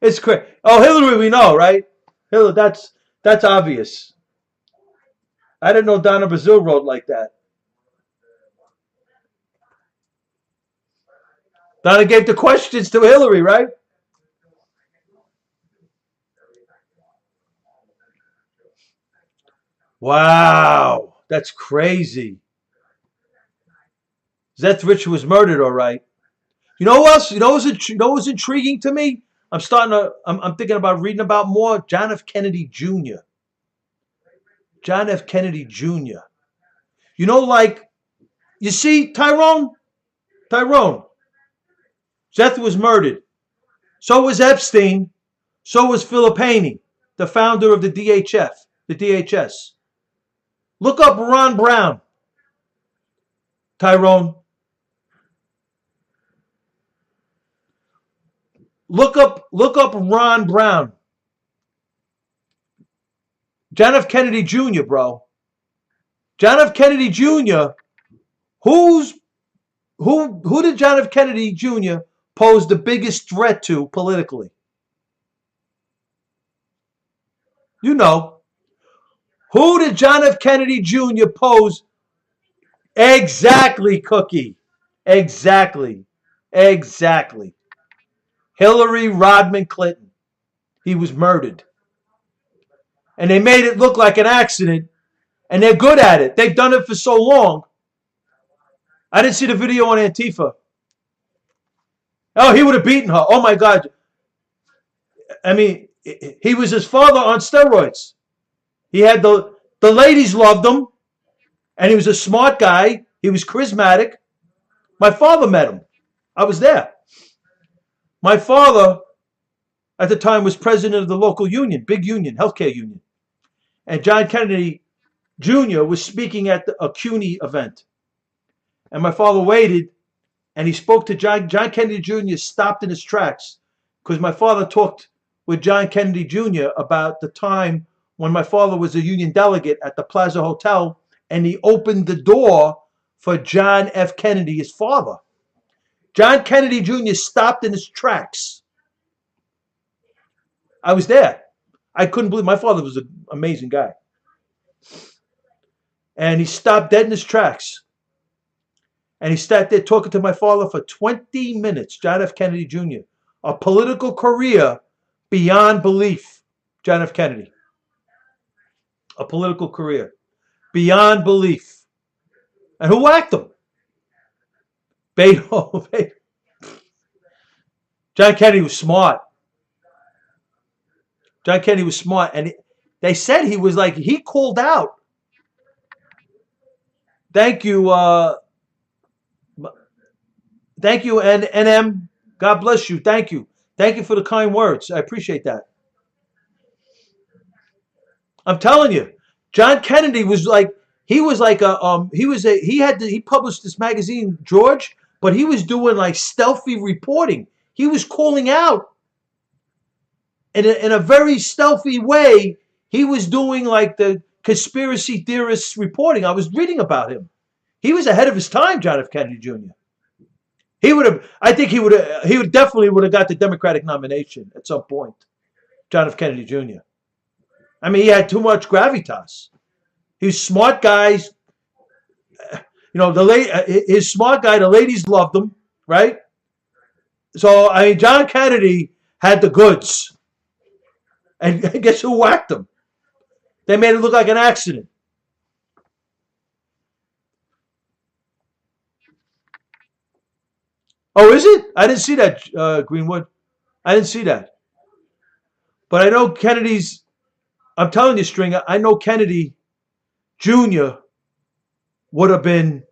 it's crazy. Oh, Hillary, we know, right? Hillary, that's obvious. I didn't know Donna Brazil wrote like that. Donna gave the questions to Hillary, right? Wow, that's crazy. Zetrich was murdered, all right. You know what else? You know what's intriguing to me? I'm thinking about reading about more John F. Kennedy Jr. John F. Kennedy Jr. You know, like, you see, Tyrone, Seth was murdered. So was Epstein. So was Filippini, the founder of the DHS. Look up Ron Brown, Tyrone. Look up Ron Brown. John F. Kennedy Jr., bro. John F. Kennedy Jr. Who did John F. Kennedy Jr. pose the biggest threat to politically? You know. Who did John F. Kennedy Jr. pose? Exactly, Cookie. Exactly. Hillary Rodham Clinton. He was murdered. And they made it look like an accident. And they're good at it. They've done it for so long. I didn't see the video on Antifa. Oh, he would have beaten her. Oh, my God. I mean, he was his father on steroids. He had the ladies loved him. And he was a smart guy. He was charismatic. My father met him. I was there. My father, at the time, was president of the local union, big union, healthcare union. And John Kennedy Jr. was speaking at a CUNY event. And my father waited, and he spoke to John Kennedy Jr. stopped in his tracks because my father talked with John Kennedy Jr. about the time when my father was a union delegate at the Plaza Hotel, and he opened the door for John F. Kennedy, his father. John Kennedy Jr. stopped in his tracks. I was there. I couldn't believe my father was an amazing guy. And he stopped dead in his tracks. And he sat there talking to my father for 20 minutes, John F. Kennedy Jr. A political career beyond belief, John F. Kennedy. A political career beyond belief. And who whacked him? Beethoven. John Kennedy was smart. John Kennedy was smart. And they said he was like, he called out. Thank you, NM. God bless you. Thank you. Thank you for the kind words. I appreciate that. I'm telling you, John Kennedy was like, he published this magazine, George, but he was doing like stealthy reporting. He was calling out in a very stealthy way. He was doing like the conspiracy theorists reporting. I was reading about him. He was ahead of his time, John F. Kennedy Jr. He definitely would have got the Democratic nomination at some point. John F. Kennedy Jr. I mean, he had too much gravitas. He's smart guys. You know, his smart guy, the ladies loved him, right? So, I mean, John Kennedy had the goods. And guess who whacked him? They made it look like an accident. Oh, is it? I didn't see that, Greenwood. I didn't see that. But I know Kennedy's, I'm telling you, Stringer, I know Kennedy Jr. would have been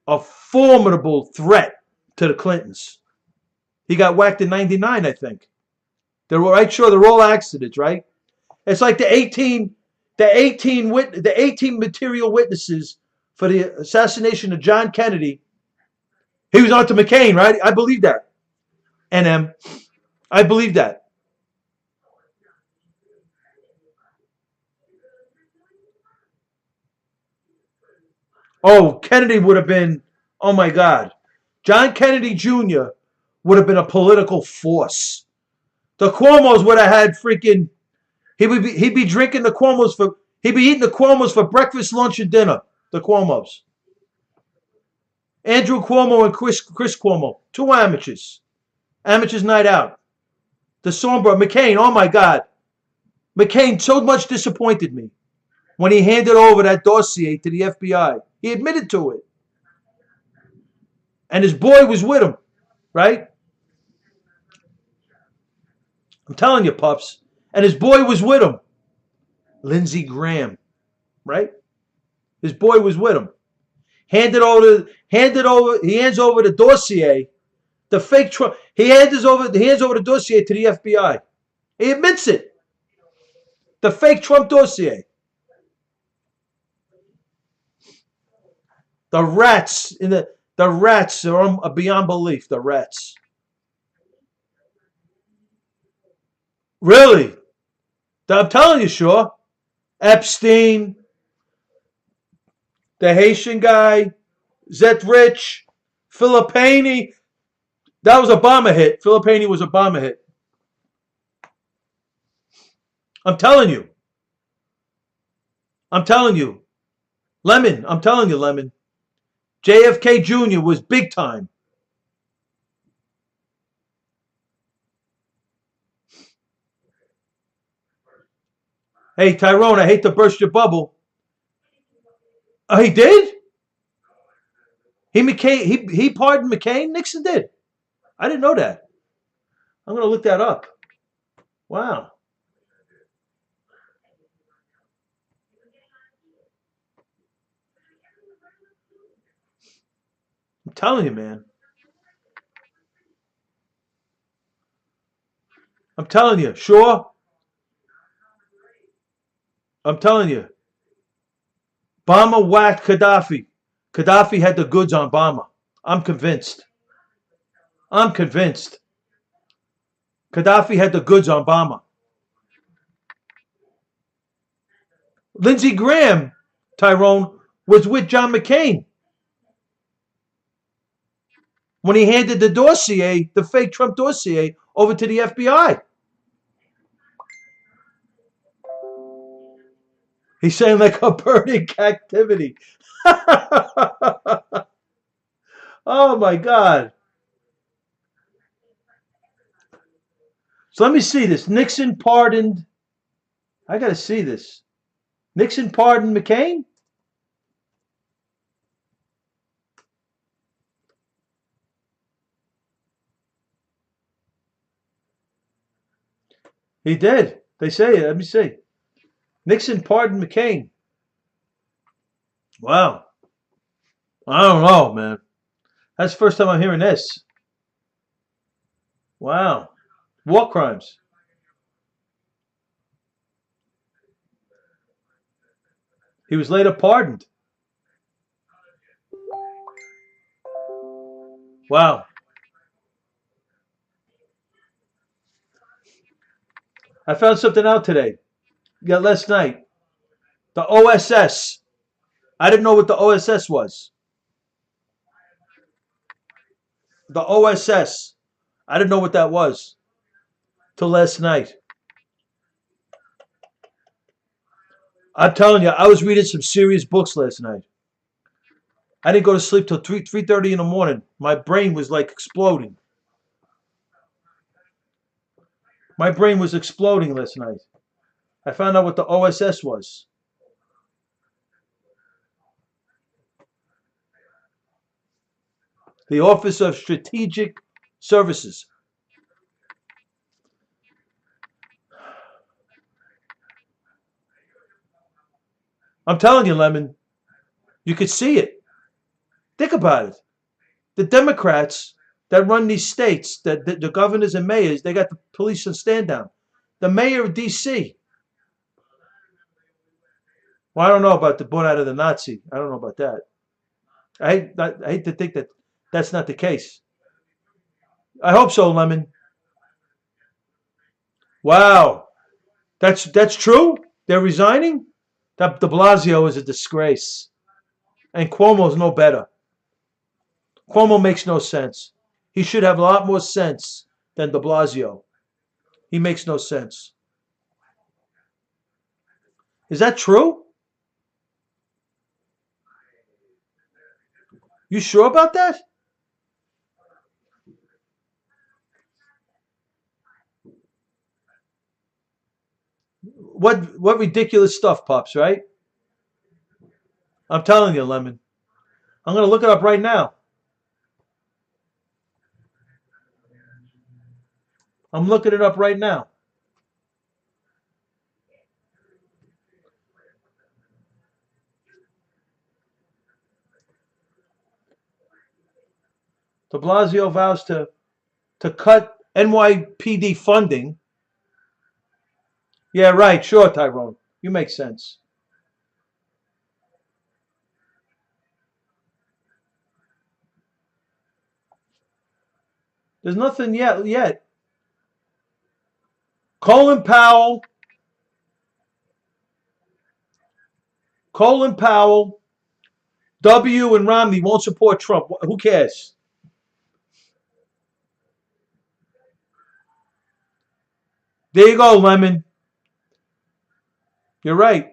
a formidable threat to the Clintons. He got whacked in 99, I think. They're right, sure, they're all accidents, right? It's like the 18 material witnesses for the assassination of John Kennedy. He was on to McCain, right? I believe that. NM. I believe that. Oh, Kennedy would have been, oh my God. John Kennedy Jr. would have been a political force. The Cuomos would have had freaking, he'd be drinking the Cuomos he'd be eating the Cuomos for breakfast, lunch, and dinner. The Cuomos. Andrew Cuomo and Chris Cuomo. Two amateurs. Amateurs night out. The Sombra, McCain, oh my God. McCain so much disappointed me when he handed over that dossier to the FBI. He admitted to it. And his boy was with him, right? I'm telling you, pups. And his boy was with him. Lindsey Graham, right? His boy was with him. He hands over the dossier, the fake Trump. He hands over the dossier to the FBI. He admits it. The fake Trump dossier. The rats are beyond belief. The rats. Really? I'm telling you, sure. Epstein, the Haitian guy, Zetrich, Filippini. That was a bomber hit. Filippini was a bomber hit. I'm telling you. I'm telling you. Lemon. I'm telling you, Lemon. JFK Jr. was big time. Hey, Tyrone, I hate to burst your bubble. Oh, he did? He pardoned McCain? Nixon did. I didn't know that. I'm going to look that up. Wow. I'm telling you, man. I'm telling you. Sure. I'm telling you. Obama whacked Gaddafi. Gaddafi had the goods on Obama. I'm convinced. I'm convinced. Gaddafi had the goods on Obama. Lindsey Graham, Tyrone, was with John McCain when he handed the dossier, the fake Trump dossier, over to the FBI. He's saying like a bird in captivity. Oh my God. So let me see this. Nixon pardoned. I got to see this. Nixon pardoned McCain? He did. They say it. Let me see. Nixon pardoned McCain. Wow. I don't know, man. That's the first time I'm hearing this. Wow. War crimes. He was later pardoned. Wow. I found something out today. Yeah, last night. The OSS. I didn't know what the OSS was. The OSS. I didn't know what that was till last night. I'm telling you, I was reading some serious books last night. I didn't go to sleep till 3:30 in the morning. My brain was like exploding. My brain was exploding last night. I found out what the OSS was. The Office of Strategic Services. I'm telling you, Lemon, you could see it. Think about it. The Democrats that run these states, the governors and mayors, they got the police on stand down. The mayor of D.C. Well, I don't know about the born out of the Nazi. I don't know about that. I hate to think that that's not the case. I hope so, Lemon. Wow, that's true. They're resigning. That De Blasio is a disgrace, and Cuomo's no better. Cuomo makes no sense. He should have a lot more sense than De Blasio. He makes no sense. Is that true? You sure about that? What ridiculous stuff, Pops, right? I'm telling you, Lemon. I'm going to look it up right now. I'm looking it up right now. De Blasio vows to cut NYPD funding. Yeah, right. Sure, Tyrone. You make sense. There's nothing yet. Colin Powell, W and Romney won't support Trump. Who cares? There you go, Lemon. You're right.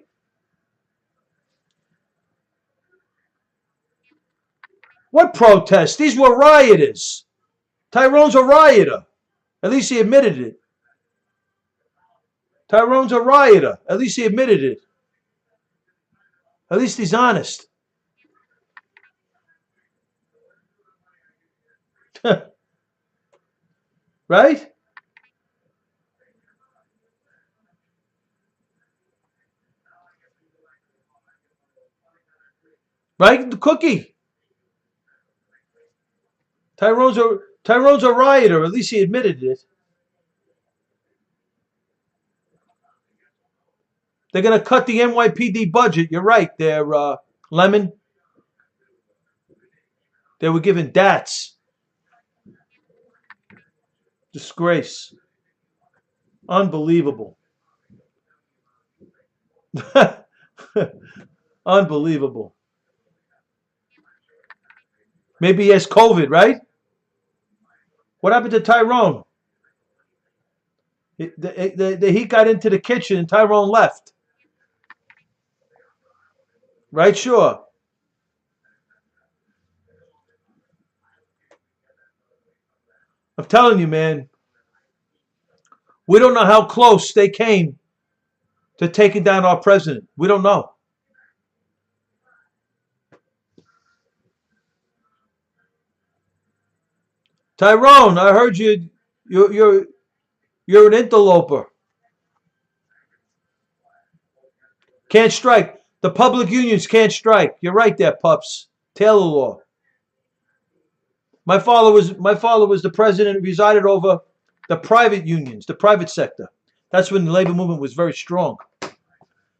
What protests? These were rioters. Tyrone's a rioter. At least he admitted it. Tyrone's a rioter. At least he admitted it. At least he's honest. Right? Right? The cookie. Tyrone's a rioter. At least he admitted it. They're going to cut the NYPD budget. You're right there, Lemon. They were given DATs. Disgrace. Unbelievable. Unbelievable. Maybe he has COVID, right? What happened to Tyrone? The heat got into the kitchen and Tyrone left. Right? Sure. I'm telling you, man. We don't know how close they came to taking down our president. We don't know. Tyrone, I heard you're an interloper. Can't strike. The public unions can't strike. You're right there, pups. Taylor law. My father was the president who resided over the private unions, the private sector. That's when the labor movement was very strong.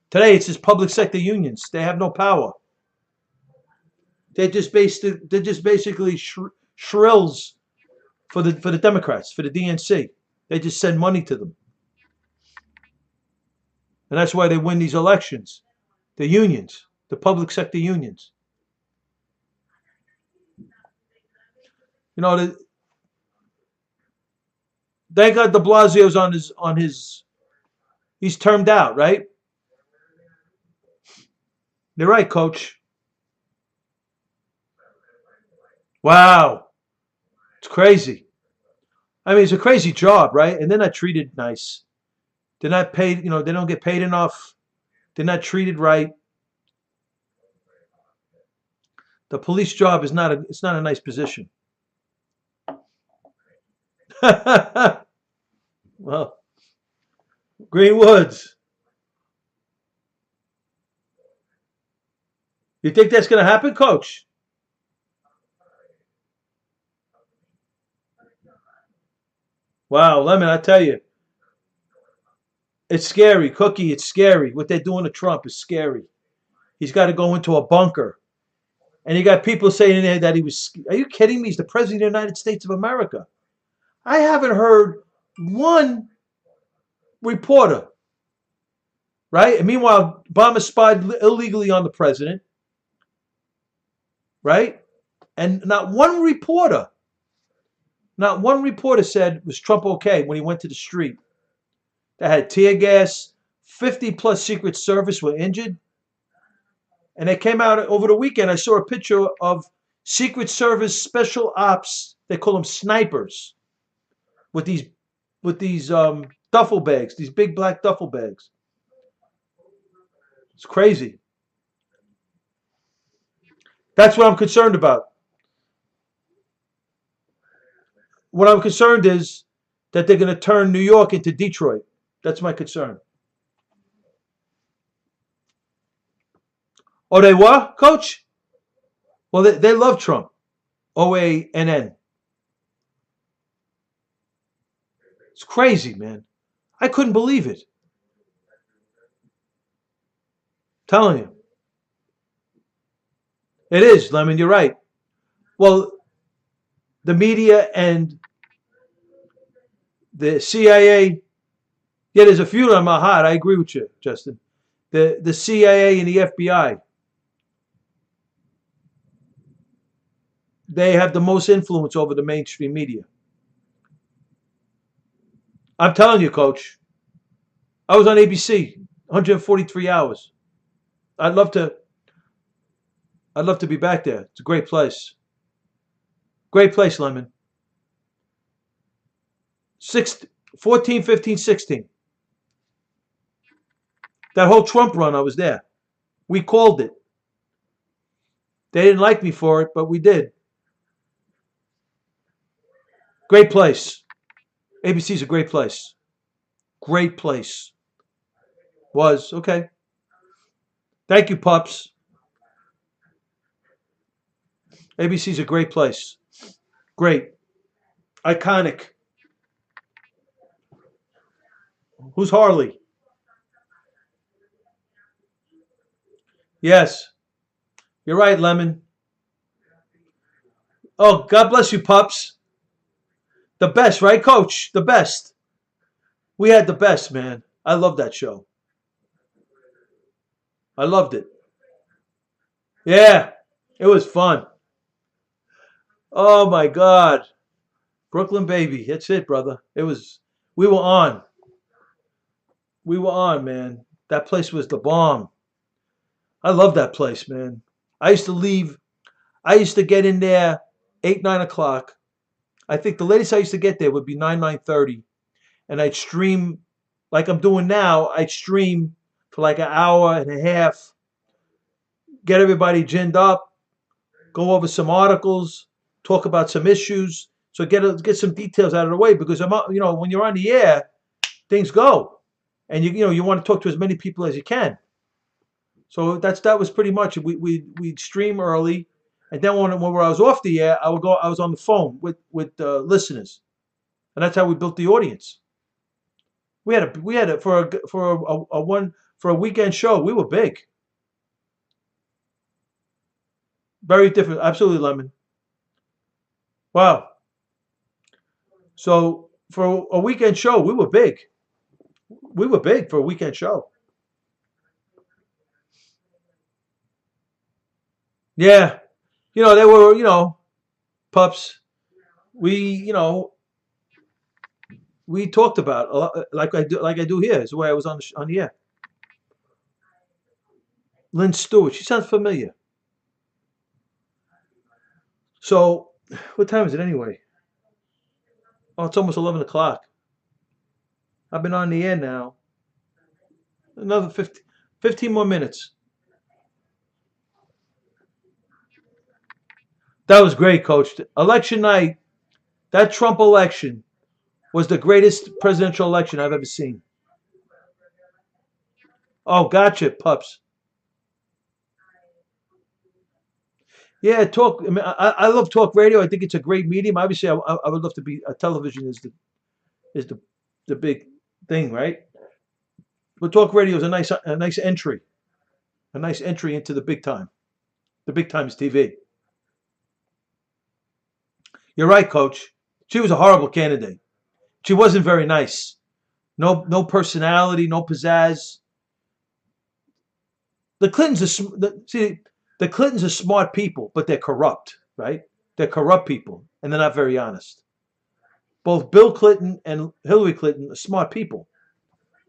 Today it's just public sector unions. They have no power. They're just basically shrills for the Democrats, for the DNC. They just send money to them. And that's why they win these elections. The unions, the public sector unions. You know, thank God de Blasio's on his he's termed out, right? You're right, coach. Wow. It's crazy. I mean, it's a crazy job, right? And they're not treated nice. They're not paid, they don't get paid enough. They're not treated right. The police job is not a nice position. Well, Greenwoods. You think that's going to happen, coach? Wow, Lemon, I tell you. It's scary. Cookie, it's scary. What they're doing to Trump is scary. He's got to go into a bunker. And you got people saying in there that he was... Are you kidding me? He's the President of the United States of America. I haven't heard one reporter, right? And meanwhile, Obama spied illegally on the president, right? And not one reporter said, was Trump okay when he went to the street? They had tear gas, 50 plus Secret Service were injured. And they came out over the weekend. I saw a picture of Secret Service special ops. They call them snipers with these duffel bags, these big black duffel bags. It's crazy. That's what I'm concerned about. What I'm concerned is that they're going to turn New York into Detroit. That's my concern. Oh, they what, Coach? Well, they love Trump. OANN. It's crazy, man. I couldn't believe it. Telling you. It is, Lemon, you're right. Well, the media and the CIA, yeah, there's a few of them are hot. I agree with you, Justin. The CIA and the FBI, they have the most influence over the mainstream media. I'm telling you, Coach. I was on ABC, 143 hours. I'd love to. I'd love to be back there. It's a great place. Great place, Lemon. 6, 14, 15, 16. That whole Trump run, I was there. We called it. They didn't like me for it, but we did. Great place. ABC's a great place. Great place. Was. Okay. Thank you, pups. ABC's a great place. Great. Iconic. Who's Harley? Yes. You're right, Lemon. Oh, God bless you, pups. The best, right, Coach? The best. We had the best, man. I love that show. I loved it. Yeah, it was fun. Oh my God, Brooklyn baby, that's it, brother. It was. We were on. We were on, man. That place was the bomb. I love that place, man. I used to leave. I used to get in there 8, 9 o'clock. I think the latest I used to get there would be 9, 9:30, and I'd stream like I'm doing now. I'd stream for like an hour and a half, get everybody ginned up, go over some articles, talk about some issues. So get some details out of the way because when you're on the air, things go, and you want to talk to as many people as you can. So that was pretty much we'd stream early, and then when I was off the air, I would go. I was on the phone with listeners, and that's how we built the audience. We had a for a weekend show. We were big, very different. Absolutely, Lemon. Wow. So for a weekend show, we were big. We were big for a weekend show. Yeah, they were pups. We we talked about a lot, like I do here. Is the way I was on the air. Lynn Stewart. She sounds familiar. So what time is it anyway? Oh, it's almost 11 o'clock. I've been on the air now. Another 15 more minutes. That was great, Coach. Election night, that Trump election was the greatest presidential election I've ever seen. Oh, gotcha, pups. Yeah, talk. I mean, I love talk radio. I think it's a great medium. Obviously, I would love to be. Television is the big thing, right? But talk radio is a nice entry into the big time. The big time is TV. You're right, Coach. She was a horrible candidate. She wasn't very nice. No personality, no pizzazz. The Clintons the Clintons are smart people, but they're corrupt, right? They're corrupt people, and they're not very honest. Both Bill Clinton and Hillary Clinton are smart people,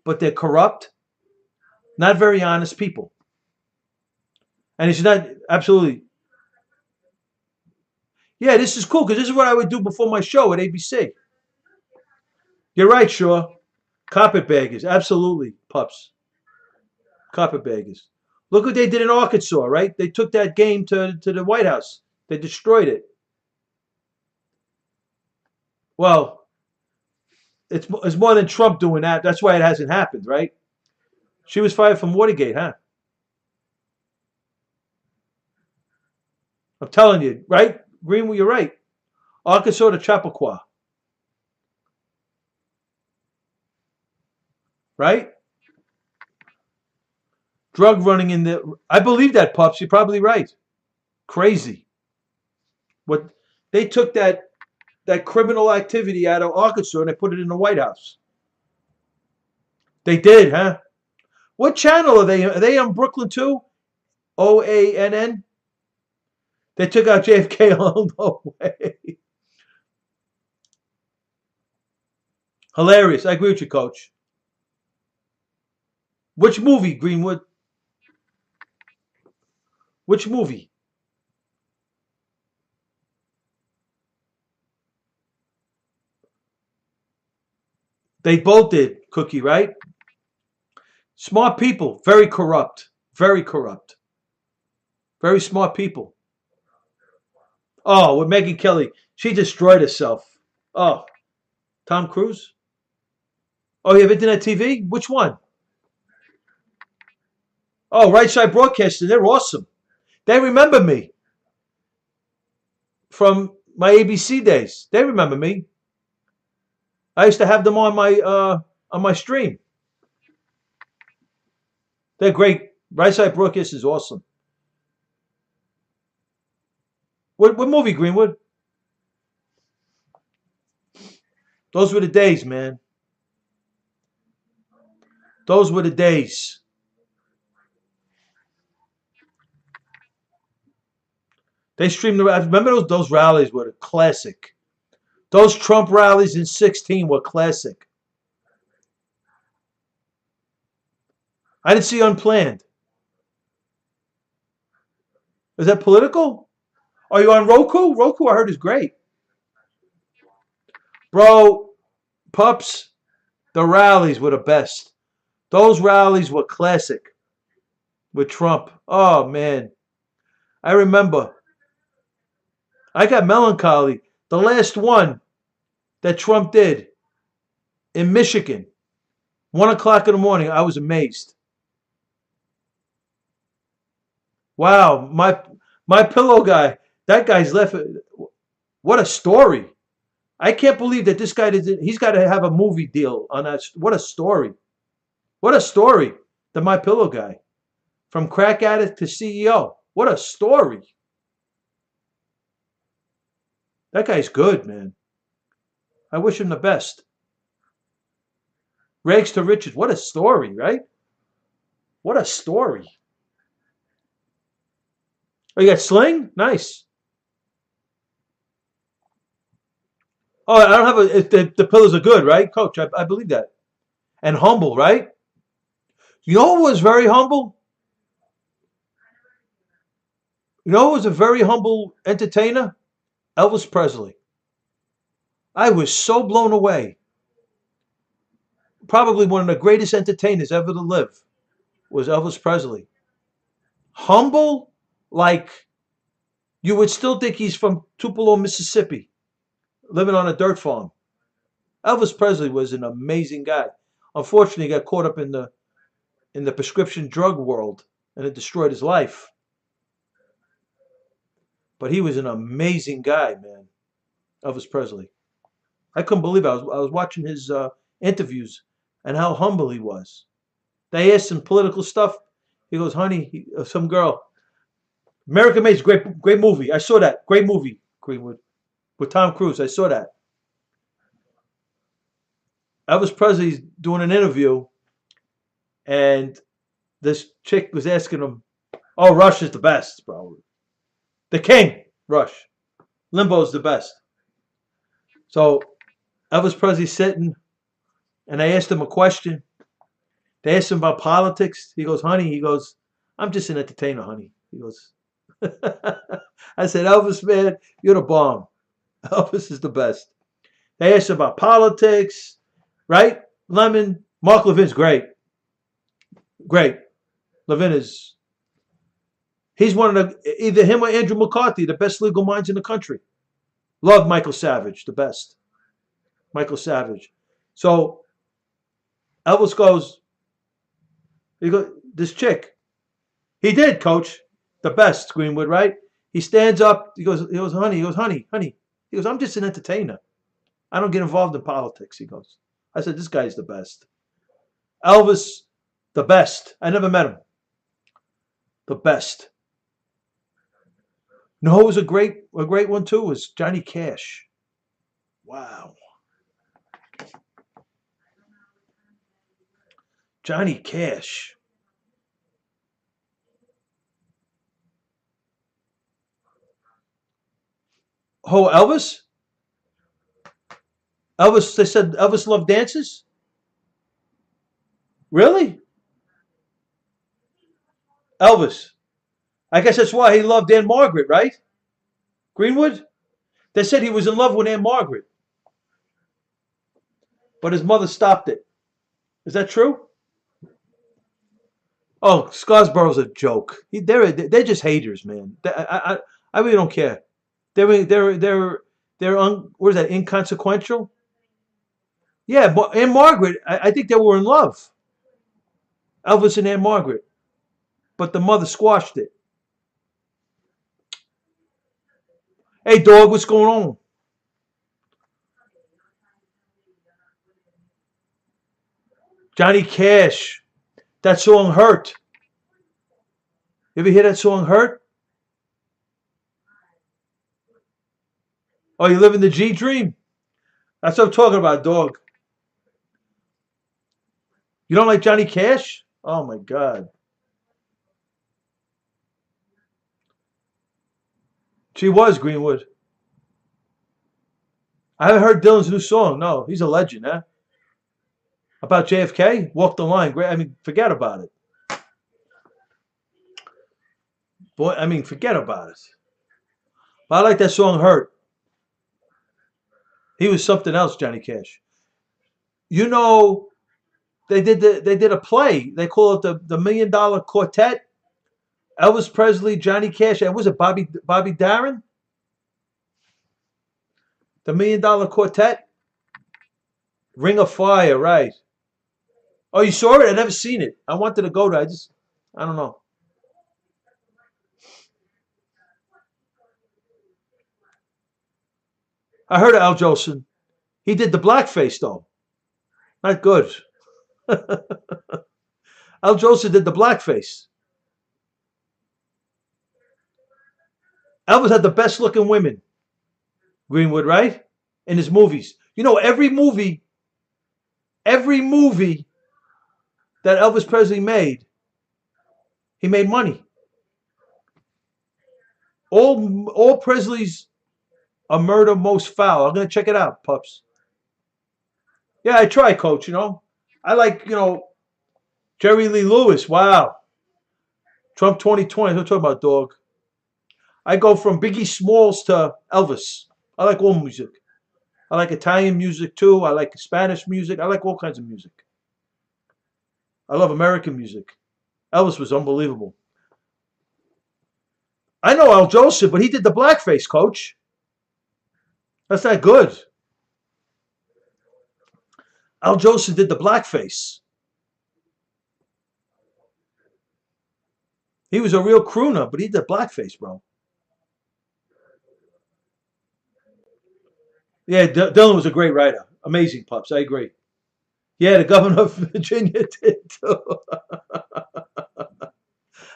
but they're corrupt, not very honest people. And it's not absolutely. Yeah, this is cool because this is what I would do before my show at ABC. You're right, Shaw. Carpetbaggers, absolutely, pups. Carpetbaggers. Look what they did in Arkansas, right? They took that game to the White House. They destroyed it. Well, it's more than Trump doing that. That's why it hasn't happened, right? She was fired from Watergate, huh? I'm telling you, right? Greenwood, you're right. Arkansas to Chappaqua. right? Drug running in the. I believe that, Pups. You're probably right. Crazy. What they took that criminal activity out of Arkansas and they put it in the White House. They did, huh? What channel are they? Are they on Brooklyn too? OANN. They took out JFK. Oh no way! Hilarious. I agree with you, Coach. Which movie, Greenwood? Which movie? They both did, Cookie, right? Smart people, very corrupt. Very corrupt. Very smart people. Oh, with Megan Kelly. She destroyed herself. Oh, Tom Cruise? Oh, you have internet TV? Which one? Oh, Right Side Broadcasting. They're awesome. They remember me from my ABC days. They remember me. I used to have them on my stream. They're great. Right Side Broadcast is awesome. What movie, Greenwood? Those were the days, man. Those were the days. They streamed. I remember those rallies were a classic. Those Trump rallies in 16 were classic. I didn't see Unplanned. Is that political? Are you on Roku? Roku, I heard, is great. Bro, Pups, the rallies were the best. Those rallies were classic with Trump. Oh, man. I remember. I got melancholy. The last one that Trump did in Michigan, 1 o'clock in the morning, I was amazed. Wow, my pillow guy, that guy's left. What a story. I can't believe that this guy did. He's got to have a movie deal on that. What a story. What a story. The My Pillow guy. From crack addict to CEO. What a story. That guy's good, man. I wish him the best. Rags to riches. What a story, right? What a story. Oh, you got Sling? Nice. Oh, I don't have the pillows are good, right, Coach? I believe that. And humble, right? You know who was very humble? You know who was a very humble entertainer? Elvis Presley. I was so blown away. Probably one of the greatest entertainers ever to live was Elvis Presley. Humble, like you would still think he's from Tupelo, Mississippi, living on a dirt farm. Elvis Presley was an amazing guy. Unfortunately, he got caught up in the prescription drug world, and it destroyed his life. But he was an amazing guy, man. Elvis Presley. I couldn't believe it. I was watching his interviews and how humble he was. They asked him political stuff. He goes, "Honey, some girl. American Made's great movie. I saw that. Great movie, Greenwood, with Tom Cruise. I saw that." Elvis Presley's doing an interview, and this chick was asking him, "Oh, Rush is the best, bro. The King, Rush. Limbo's the best." So Elvis Presley's sitting, and they asked him a question. They asked him about politics. He goes, "Honey," he goes, "I'm just an entertainer, honey." He goes, I said, "Elvis, man, you're the bomb. Elvis is the best." They asked him about politics, right? Lemon, Mark Levin's great. Great. Levin is, he's one of the, either him or Andrew McCarthy, the best legal minds in the country. Love Michael Savage, the best. Michael Savage. So Elvis goes, this chick. He did, Coach. The best, Greenwood, right? He stands up. He goes, "Honey." He goes, "Honey, honey." He goes, "I'm just an entertainer. I don't get involved in politics." He goes. I said, "This guy's the best." Elvis, the best. I never met him. The best. No, it was a great one too. Was Johnny Cash. Wow, Johnny Cash. Oh, Elvis. Elvis. They said Elvis loved dances. Really? Elvis. I guess that's why he loved Anne Margaret, right? Greenwood. They said he was in love with Anne Margaret, but his mother stopped it. Is that true? Oh, Scarsborough's a joke. They're just haters, man. I really don't care. What is that? Inconsequential? Yeah, but Anne Margaret, I think they were in love. Elvis and Anne Margaret, but the mother squashed it. Hey, dog, what's going on? Johnny Cash. That song hurt. You ever hear that song hurt? Oh, you live in the G dream? That's what I'm talking about, dog. You don't like Johnny Cash? Oh my God. She was Greenwood. I haven't heard Dylan's new song. No, he's a legend, huh? About JFK? Walk the line. Great. I mean, forget about it. Boy, I mean, forget about it. But I like that song Hurt. He was something else, Johnny Cash. You know, they did a play. They call it the Million Dollar Quartet. Elvis Presley, Johnny Cash, and was it Bobby Darin? The Million Dollar Quartet? Ring of Fire, right. Oh, you saw it? I never seen it. I wanted to go to it. I don't know. I heard of Al Jolson. He did the blackface, though. Not good. Al Jolson did the blackface. Elvis had the best looking women. Greenwood, right? In his movies. You know, every movie that Elvis Presley made, he made money. All Presley's A Murder Most Foul. I'm gonna check it out, pups. Yeah, I try, coach, you know. I like, Jerry Lee Lewis. Wow. Trump 2020. I'm talking about, dog. I go from Biggie Smalls to Elvis. I like all music. I like Italian music too. I like Spanish music. I like all kinds of music. I love American music. Elvis was unbelievable. I know Al Jolson, but he did the blackface, coach. That's not good. Al Jolson did the blackface. He was a real crooner, but he did blackface, bro. Yeah, Dylan was a great writer. Amazing, pups. I agree. Yeah, the governor of Virginia did too.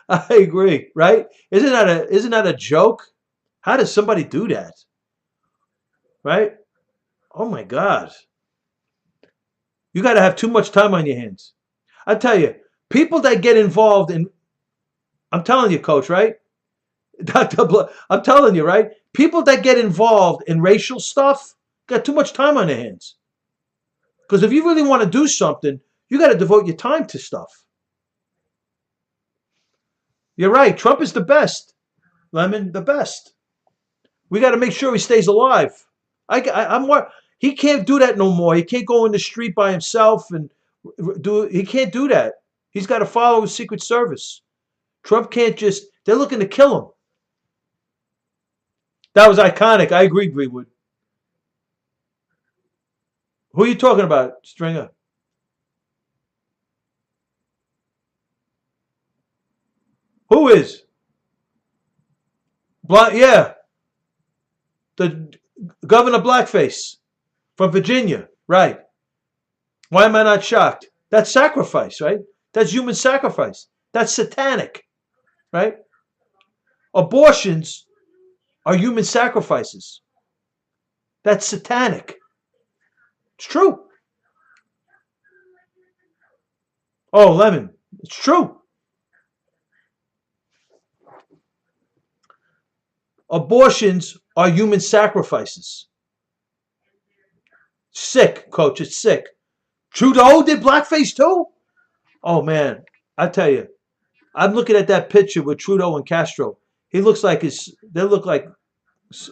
I agree, right? Isn't that a joke? How does somebody do that? Right? Oh my God. You got to have too much time on your hands. I tell you, people that get involved in, I'm telling you, coach, right? I'm telling you, right? People that get involved in racial stuff got too much time on their hands. Because if you really want to do something, you got to devote your time to stuff. You're right. Trump is the best. Lemon, the best. We got to make sure he stays alive. I'm more. He can't do that no more. He can't go in the street by himself and do. He can't do that. He's got to follow his Secret Service. Trump can't just. They're looking to kill him. That was iconic. I agree, Greenwood. Who are you talking about, Stringer? Who is? Yeah, the Governor Blackface from Virginia. Right. Why am I not shocked? That's sacrifice, right? That's human sacrifice. That's satanic, right? Abortions are human sacrifices. That's satanic. It's true. Oh, Lemon. It's true. Abortions are human sacrifices. Sick, coach. It's sick. Trudeau did blackface too? Oh, man. I tell you, I'm looking at that picture with Trudeau and Castro. They look like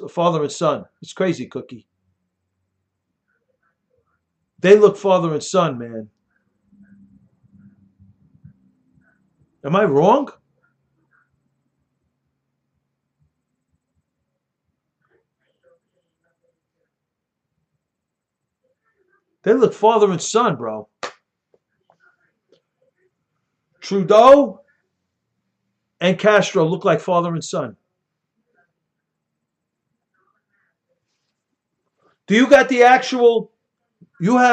father and son. It's crazy, Cookie. They look father and son, man. Am I wrong? They look father and son, bro. Trudeau and Castro look like father and son. Do you got the actual? You have